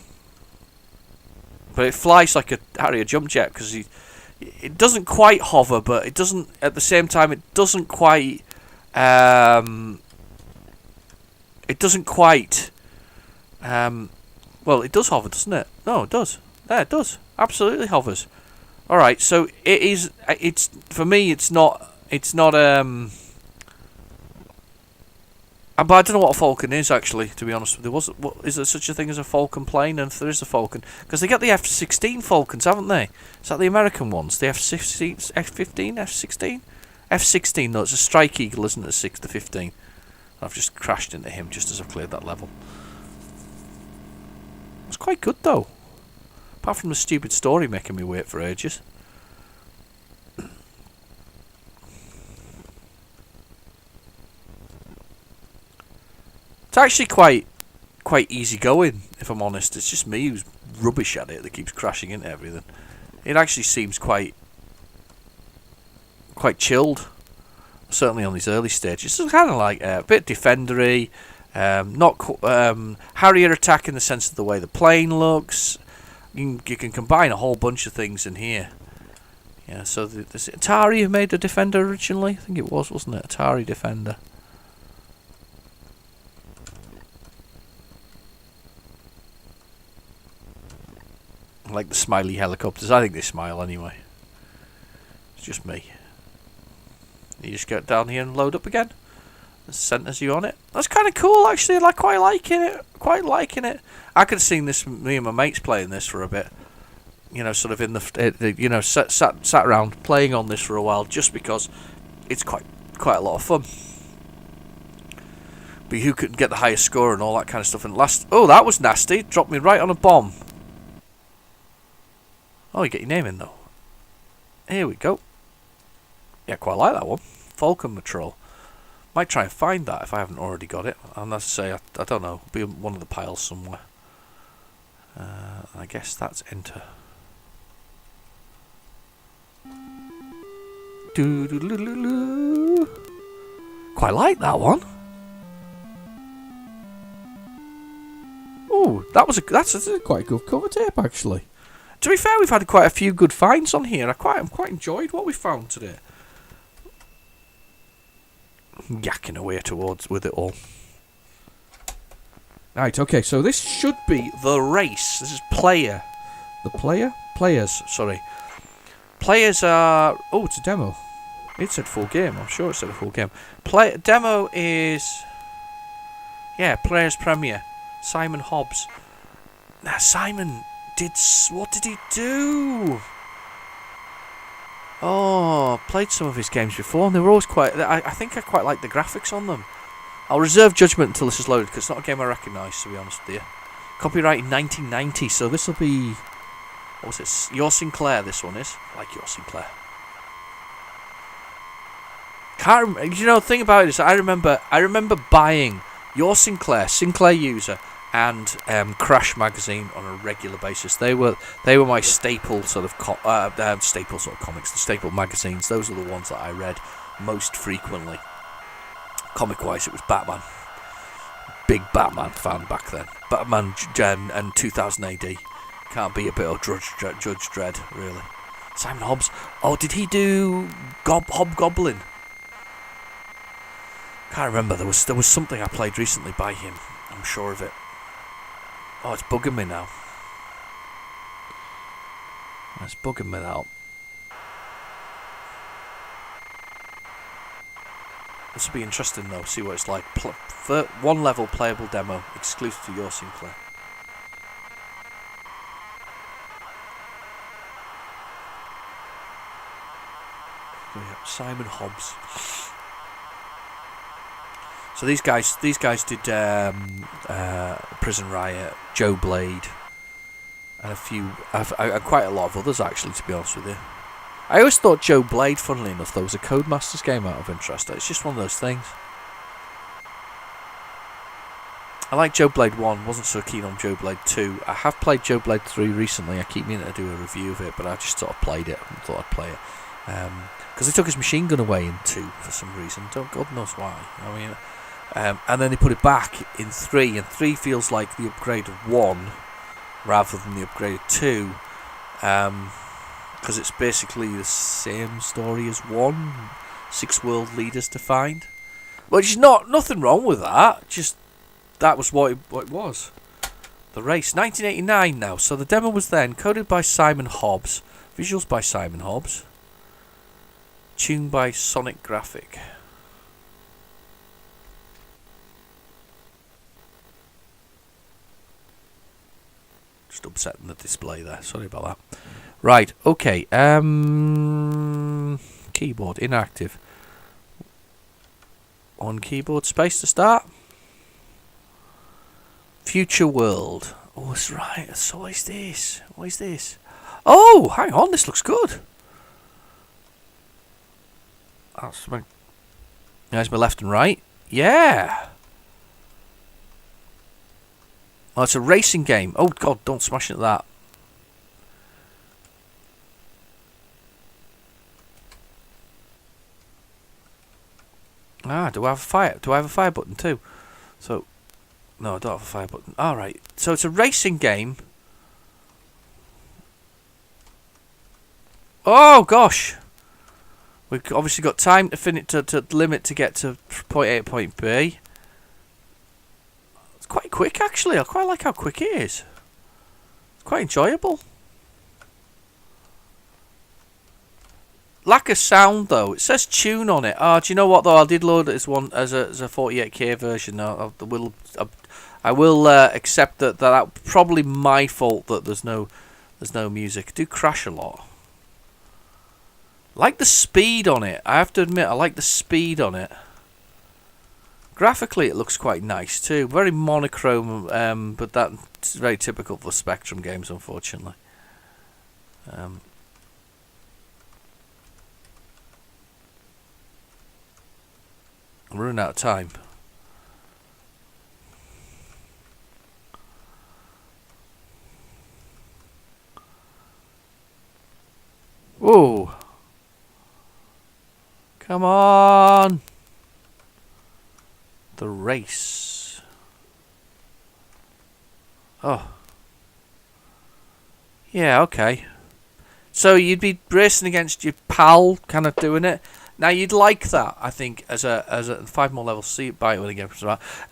but it flies like a Harrier jump jet because it doesn't quite hover, but it doesn't at the same time. It doesn't quite. It doesn't quite. Well, it does hover, doesn't it? No, it does. Yeah, it does. Absolutely hovers. All right, so it is. It's for me. It's not. But I don't know what a Falcon is, actually, to be honest with you. Is there such a thing as a Falcon plane? And if there is a Falcon... Because they get the F-16 Falcons, haven't they? Is that the American ones? The F-16, F-15, F-16? F-16, no, it's a Strike Eagle, isn't it? The 15. I've just crashed into him just as I've cleared that level. It's quite good, though. Apart from the stupid story making me wait for ages. It's actually quite easy going, if I'm honest. It's just me who's rubbish at it that keeps crashing into everything. It actually seems quite chilled, certainly on these early stages. It's kind of like a bit defendery, not Harrier attack in the sense of the way the plane looks. You can combine a whole bunch of things in here. Yeah, so there's Atari who made the Defender originally. I think it was, wasn't it? Atari Defender. I like the smiley helicopters. I think they smile anyway. It's just me. You just get down here and load up again. It centers you on it. That's kind of cool, actually. I quite liking it. I could have seen this. Me and my mates playing this for a bit. You know, sort of in the sat around playing on this for a while, just because it's quite a lot of fun. But who could get the highest score and all that kind of stuff? And oh, that was nasty. Dropped me right on a bomb. Oh, you get your name in though. Here we go. Yeah, quite like that one. Falcon Patrol. Might try and find that if I haven't already got it. And as I say, I don't know. It'll be one of the piles somewhere. I guess that's enter. Quite like that one. Oh, that's a quite good cover tape, actually. To be fair, we've had quite a few good finds on here. I'm quite enjoyed what we found today. Yakking away with it all. Right, okay, so this should be the race. This is player. Players, sorry. Players are... Oh, it's a demo. It said full game. I'm sure it said a full game. Demo is... Yeah, Players Premier. Simon Hobbs. Now, Simon did... What did he do? Oh, played some of his games before, and they were always quite... I think I quite like the graphics on them. I'll reserve judgment until this is loaded, because it's not a game I recognise, to be honest with you. Copyright in 1990, so this will be... What was it? Your Sinclair, this one is. I like Your Sinclair. You know, the thing about it is, I remember buying Your Sinclair User, and Crash magazine on a regular basis. They were my staple sort of staple sort of comics, the staple magazines. Those are the ones that I read most frequently. Comic-wise, it was Batman. Big Batman fan back then. Batman and 2000 AD. Can't beat a bit of Judge Dredd, really. Simon Hobbs. Oh, did he do Hobgoblin? Can't remember. There was something I played recently by him. I'm sure of it. Oh, it's bugging me now. It's bugging me now. This will be interesting though, see what it's like. One level playable demo, exclusive to Your Sinclair. So yeah, Simon Hobbs. So these guys did Prison Riot, Joe Blade, and a few, quite a lot of others actually, to be honest with you. I always thought Joe Blade, funnily enough, though, was a Codemasters game out of interest. It's just one of those things. I like Joe Blade 1, wasn't so keen on Joe Blade 2. I have played Joe Blade 3 recently. I keep meaning to do a review of it, but I just sort of played it and thought I'd play it. Because they took his machine gun away in 2 for some reason. God knows why. I mean, and then they put it back in 3, and 3 feels like the upgrade of 1 rather than the upgrade of 2. Because it's basically the same story as 1. 6 world leaders to find. Which is nothing wrong with that. Just that was what it was. The race, 1989 now. So the demo was then coded by Simon Hobbs, visuals by Simon Hobbs, tuned by Sonic Graphic. Just upsetting the display there. Sorry about that. Right, okay. Keyboard, inactive. On keyboard space to start. Future world. Oh, that's right. So what is this? What is this? Oh, hang on. This looks good. There's my left and right. Yeah. Oh, it's a racing game. Oh, God, don't smash into that. Do I have a fire? Do I have a fire button too? So, no, I don't have a fire button. All right. So it's a racing game. Oh gosh, we've obviously got time to finish to limit to get to point A to point B. It's quite quick actually. I quite like how quick it is. It's quite enjoyable. Lack of sound though. It says tune on it. Oh, do you know what though? I did load it as a 48K version. I will accept that probably my fault that there's no music. I do crash a lot. I like the speed on it. I have to admit, I like the speed on it. Graphically, it looks quite nice too. Very monochrome, but that's very typical for Spectrum games, unfortunately. I'm running out of time. Whoa. Come on. The race. Oh. Yeah, okay. So you'd be racing against your pal, kind of doing it. Now you'd like that, I think, as a 5 more levels. See it by when again.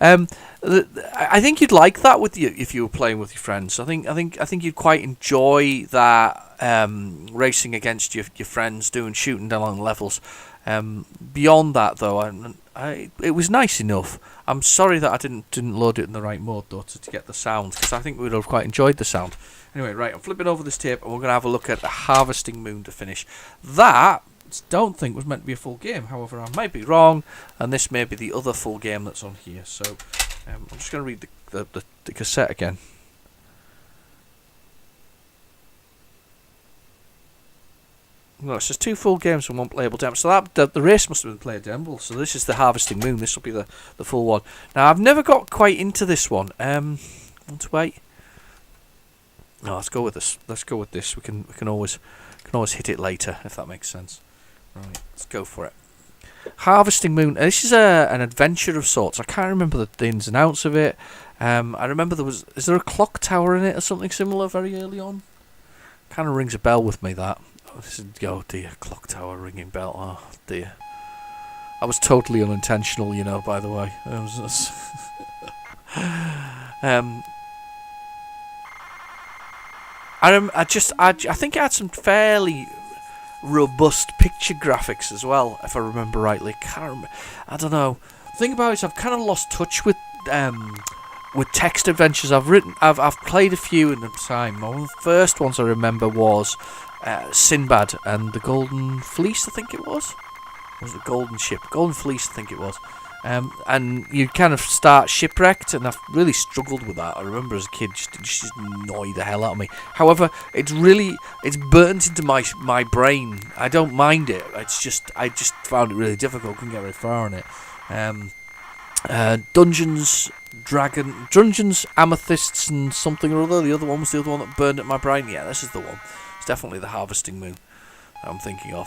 I think you'd like that with you if you were playing with your friends. I think you'd quite enjoy that racing against your friends, shooting down on levels. Beyond that, though, it was nice enough. I'm sorry that I didn't load it in the right mode though to get the sound, because I think we'd have quite enjoyed the sound. Anyway, right, I'm flipping over this tape and we're going to have a look at the Harvesting Moon to finish. That don't think was meant to be a full game. However, I might be wrong, and this may be the other full game that's on here. So I'm just going to read the cassette again. No, it says 2 full games and 1 playable demo. So the race must have been played demo. So this is the Harvesting Moon. This will be the full one. Now I've never got quite into this one. Want to wait? No, let's go with this. Let's go with this. We can always hit it later if that makes sense. Right, let's go for it. Harvesting Moon. This is an adventure of sorts. I can't remember the ins and outs of it. I remember is there a clock tower in it or something similar very early on? Kind of rings a bell with me that. Oh dear, clock tower ringing bell. Oh dear. I was totally unintentional, by the way. It was just I think it had some fairly robust picture graphics as well, if I remember rightly. I don't know. The thing about it is I've kind of lost touch with text adventures. I've played a few in the time. One of the first ones I remember was Sinbad and the Golden Fleece, I think it was. Or was it Golden Ship? Golden Fleece, I think it was. And you kind of start shipwrecked, and I've really struggled with that. I remember as a kid, just annoy the hell out of me. However, it's burnt into my brain. I don't mind it. I just found it really difficult. Couldn't get very far on it. Dungeons, Amethysts, and something or other. The other one was the other one that burned at my brain. Yeah, this is the one. It's definitely the Harvesting Moon that I'm thinking of.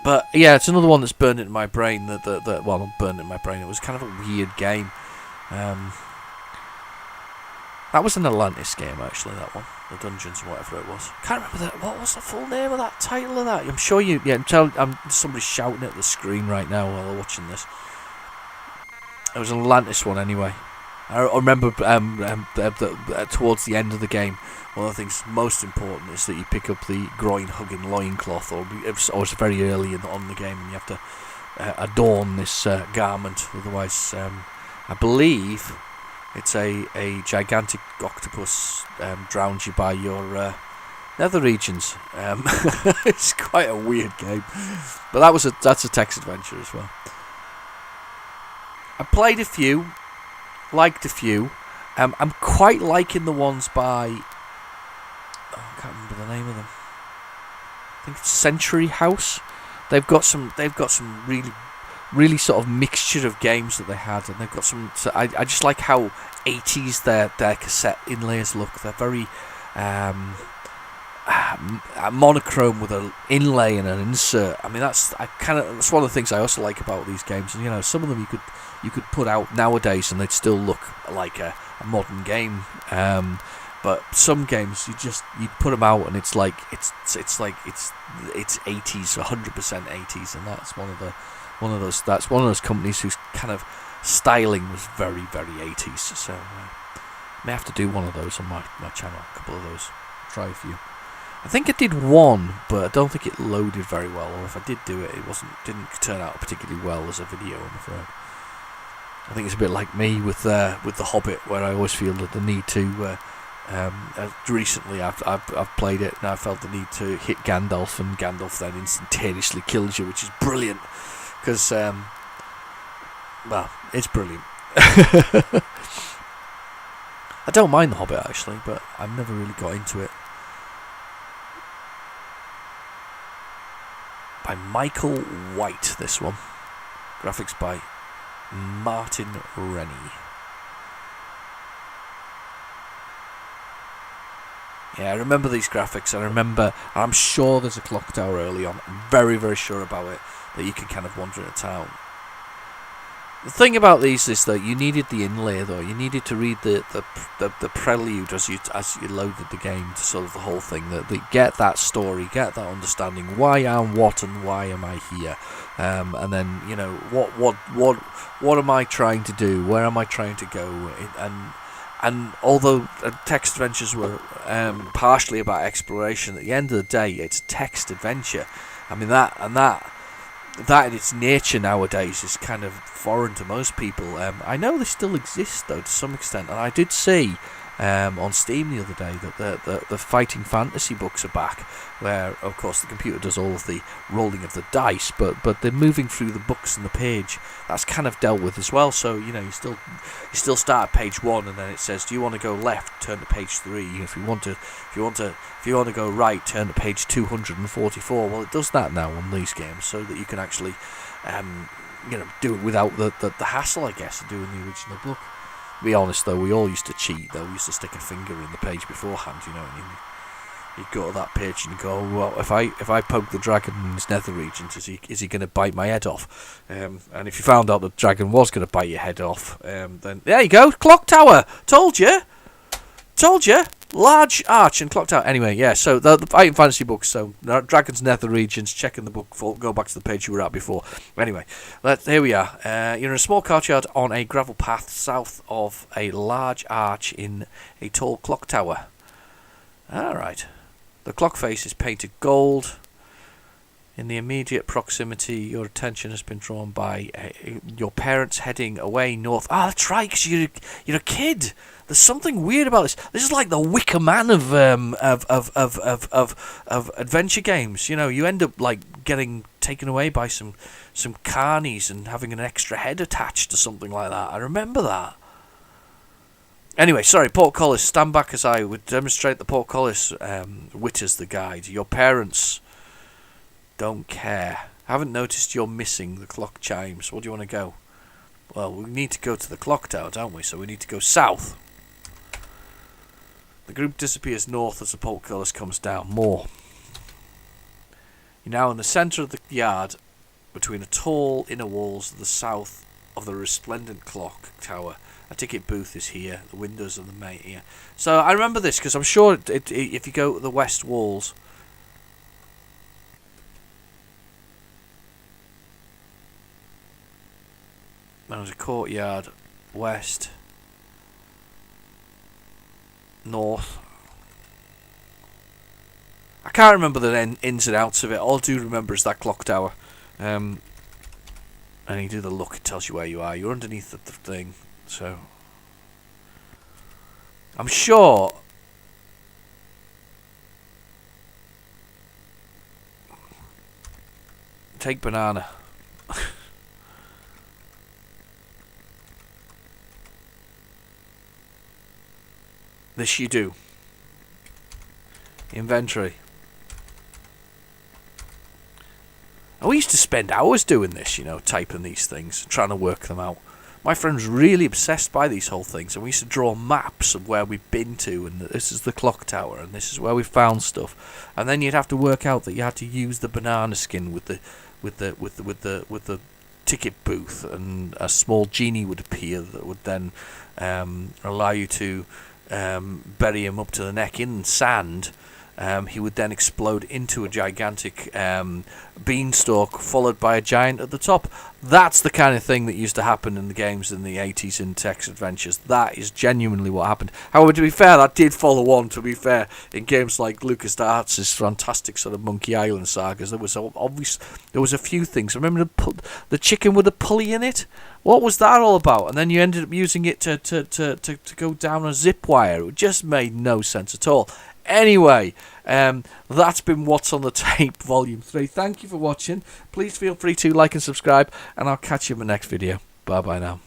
But yeah, it's another one that's burned into my brain. Not burned into my brain. It was kind of a weird game. That was an Atlantis game, actually. That one, the dungeons and whatever it was. Can't remember that. What was the full name of that title of that? I'm sure you. Yeah, somebody's shouting at the screen right now while they're watching this. It was an Atlantis one, anyway. I remember towards the end of the game, one of the things most important is that you pick up the groin-hugging loincloth, or it's very early on the game, and you have to adorn this garment. Otherwise, I believe It's a gigantic octopus drowns you by your nether regions. It's quite a weird game, but that's a text adventure as well. I played a few, liked a few. I'm quite liking the ones by. I can't remember the name of them. I think it's Century House. They've got some really sort of mixture of games that they had, and they've got some. So I just like how 80s their cassette inlays look. They're very monochrome with an inlay and an insert. I mean, that's one of the things I also like about these games. And some of them you could put out nowadays and they'd still look like a modern game. But some games you put them out and it's like it's 80s, 100% 80s, and that's one of those companies whose kind of styling was very, very 80s. So may have to do one of those on my channel. A couple of those, try a few. I think I did one, but I don't think it loaded very well. Or if I did do it, didn't turn out particularly well as a video, I'm afraid. I think it's a bit like me with The Hobbit, where I always feel that the need to. Recently, I've played it, and I felt the need to hit Gandalf, and Gandalf then instantaneously kills you, which is brilliant. Because, it's brilliant. I don't mind The Hobbit actually, but I've never really got into it. By Michael White, this one. Graphics by Martin Rennie. Yeah, I remember these graphics. I'm sure there's a clock tower early on. I'm very, very sure about it, that you can kind of wander in a town. The thing about these is that you needed the inlay, though. You needed to read the prelude as you loaded the game to sort of the whole thing. That get that story, get that understanding. Why am what and why am I here? And then what am I trying to do? Where am I trying to go? And although text adventures were partially about exploration, at the end of the day, it's a text adventure. I mean that in its nature nowadays is kind of foreign to most people. I know they still exist though to some extent, and I did see on Steam the other day that the fighting fantasy books are back, where of course the computer does all of the rolling of the dice, but they're moving through the books and the page. That's kind of dealt with as well. So you still start at page 1, and then it says, do you want to go left, turn to page 3. If you want to go right, turn to page 244. Well, it does that now on these games, so that you can actually do it without the hassle, I guess, of doing the original book. To be honest though, we all used to cheat though. We used to stick a finger in the page beforehand, and you'd go to that page and you go, well, if I poke the dragon in his nether regions, is he going to bite my head off? And if you found out the dragon was going to bite your head off, then there you go, clock tower. Told you. Large arch and clock tower. Anyway, yeah. So the fighting fantasy books. So Dragon's Nether regions. Checking the book. Go back to the page you were at before. Anyway, here we are. You're in a small courtyard on a gravel path south of a large arch in a tall clock tower. All right. The clock face is painted gold. In the immediate proximity, your attention has been drawn by your parents heading away north. Ah, that's right, because you're a kid. There's something weird about this. This is like the Wicker Man of adventure games. You end up like getting taken away by some carnies and having an extra head attached to something like that. I remember that. Anyway, sorry, portcullis. Stand back as I would demonstrate the portcullis. Witters the guide. Your parents don't care. Haven't noticed you're missing the clock chimes. Where do you want to go? Well, we need to go to the clock tower, don't we? So we need to go south. The group disappears north as the portcullis comes down. More. You're now in the centre of the yard, between the tall inner walls to the south of the resplendent clock tower. A ticket booth is here. The windows of the main here. So I remember this because I'm sure if you go to the west walls. There's a courtyard, west, north. I can't remember the ins and outs of it. All I do remember is that clock tower. And you do the look, it tells you where you are. You're underneath the thing. So I'm sure. Take banana. This you do. Inventory. We used to spend hours doing this, you know, typing these things, trying to work them out. My friend was really obsessed by these whole things, and we used to draw maps of where we'd been to, and this is the clock tower, and this is where we found stuff. And then you'd have to work out that you had to use the banana skin with the ticket booth, and a small genie would appear that would then allow you to bury him up to the neck in sand. He would then explode into a gigantic beanstalk, followed by a giant at the top. That's the kind of thing that used to happen in the games in the 80s in Text Adventures. That is genuinely what happened. However, to be fair, that did follow on, to be fair, in games like LucasArts' fantastic sort of Monkey Island sagas. There was a few things. Remember the chicken with the pulley in it? What was that all about? And then you ended up using it to go down a zip wire. It just made no sense at all. Anyway, that's been What's on the Tape Volume 3. Thank you for watching. Please feel free to like and subscribe, and I'll catch you in the next video. Bye-bye now.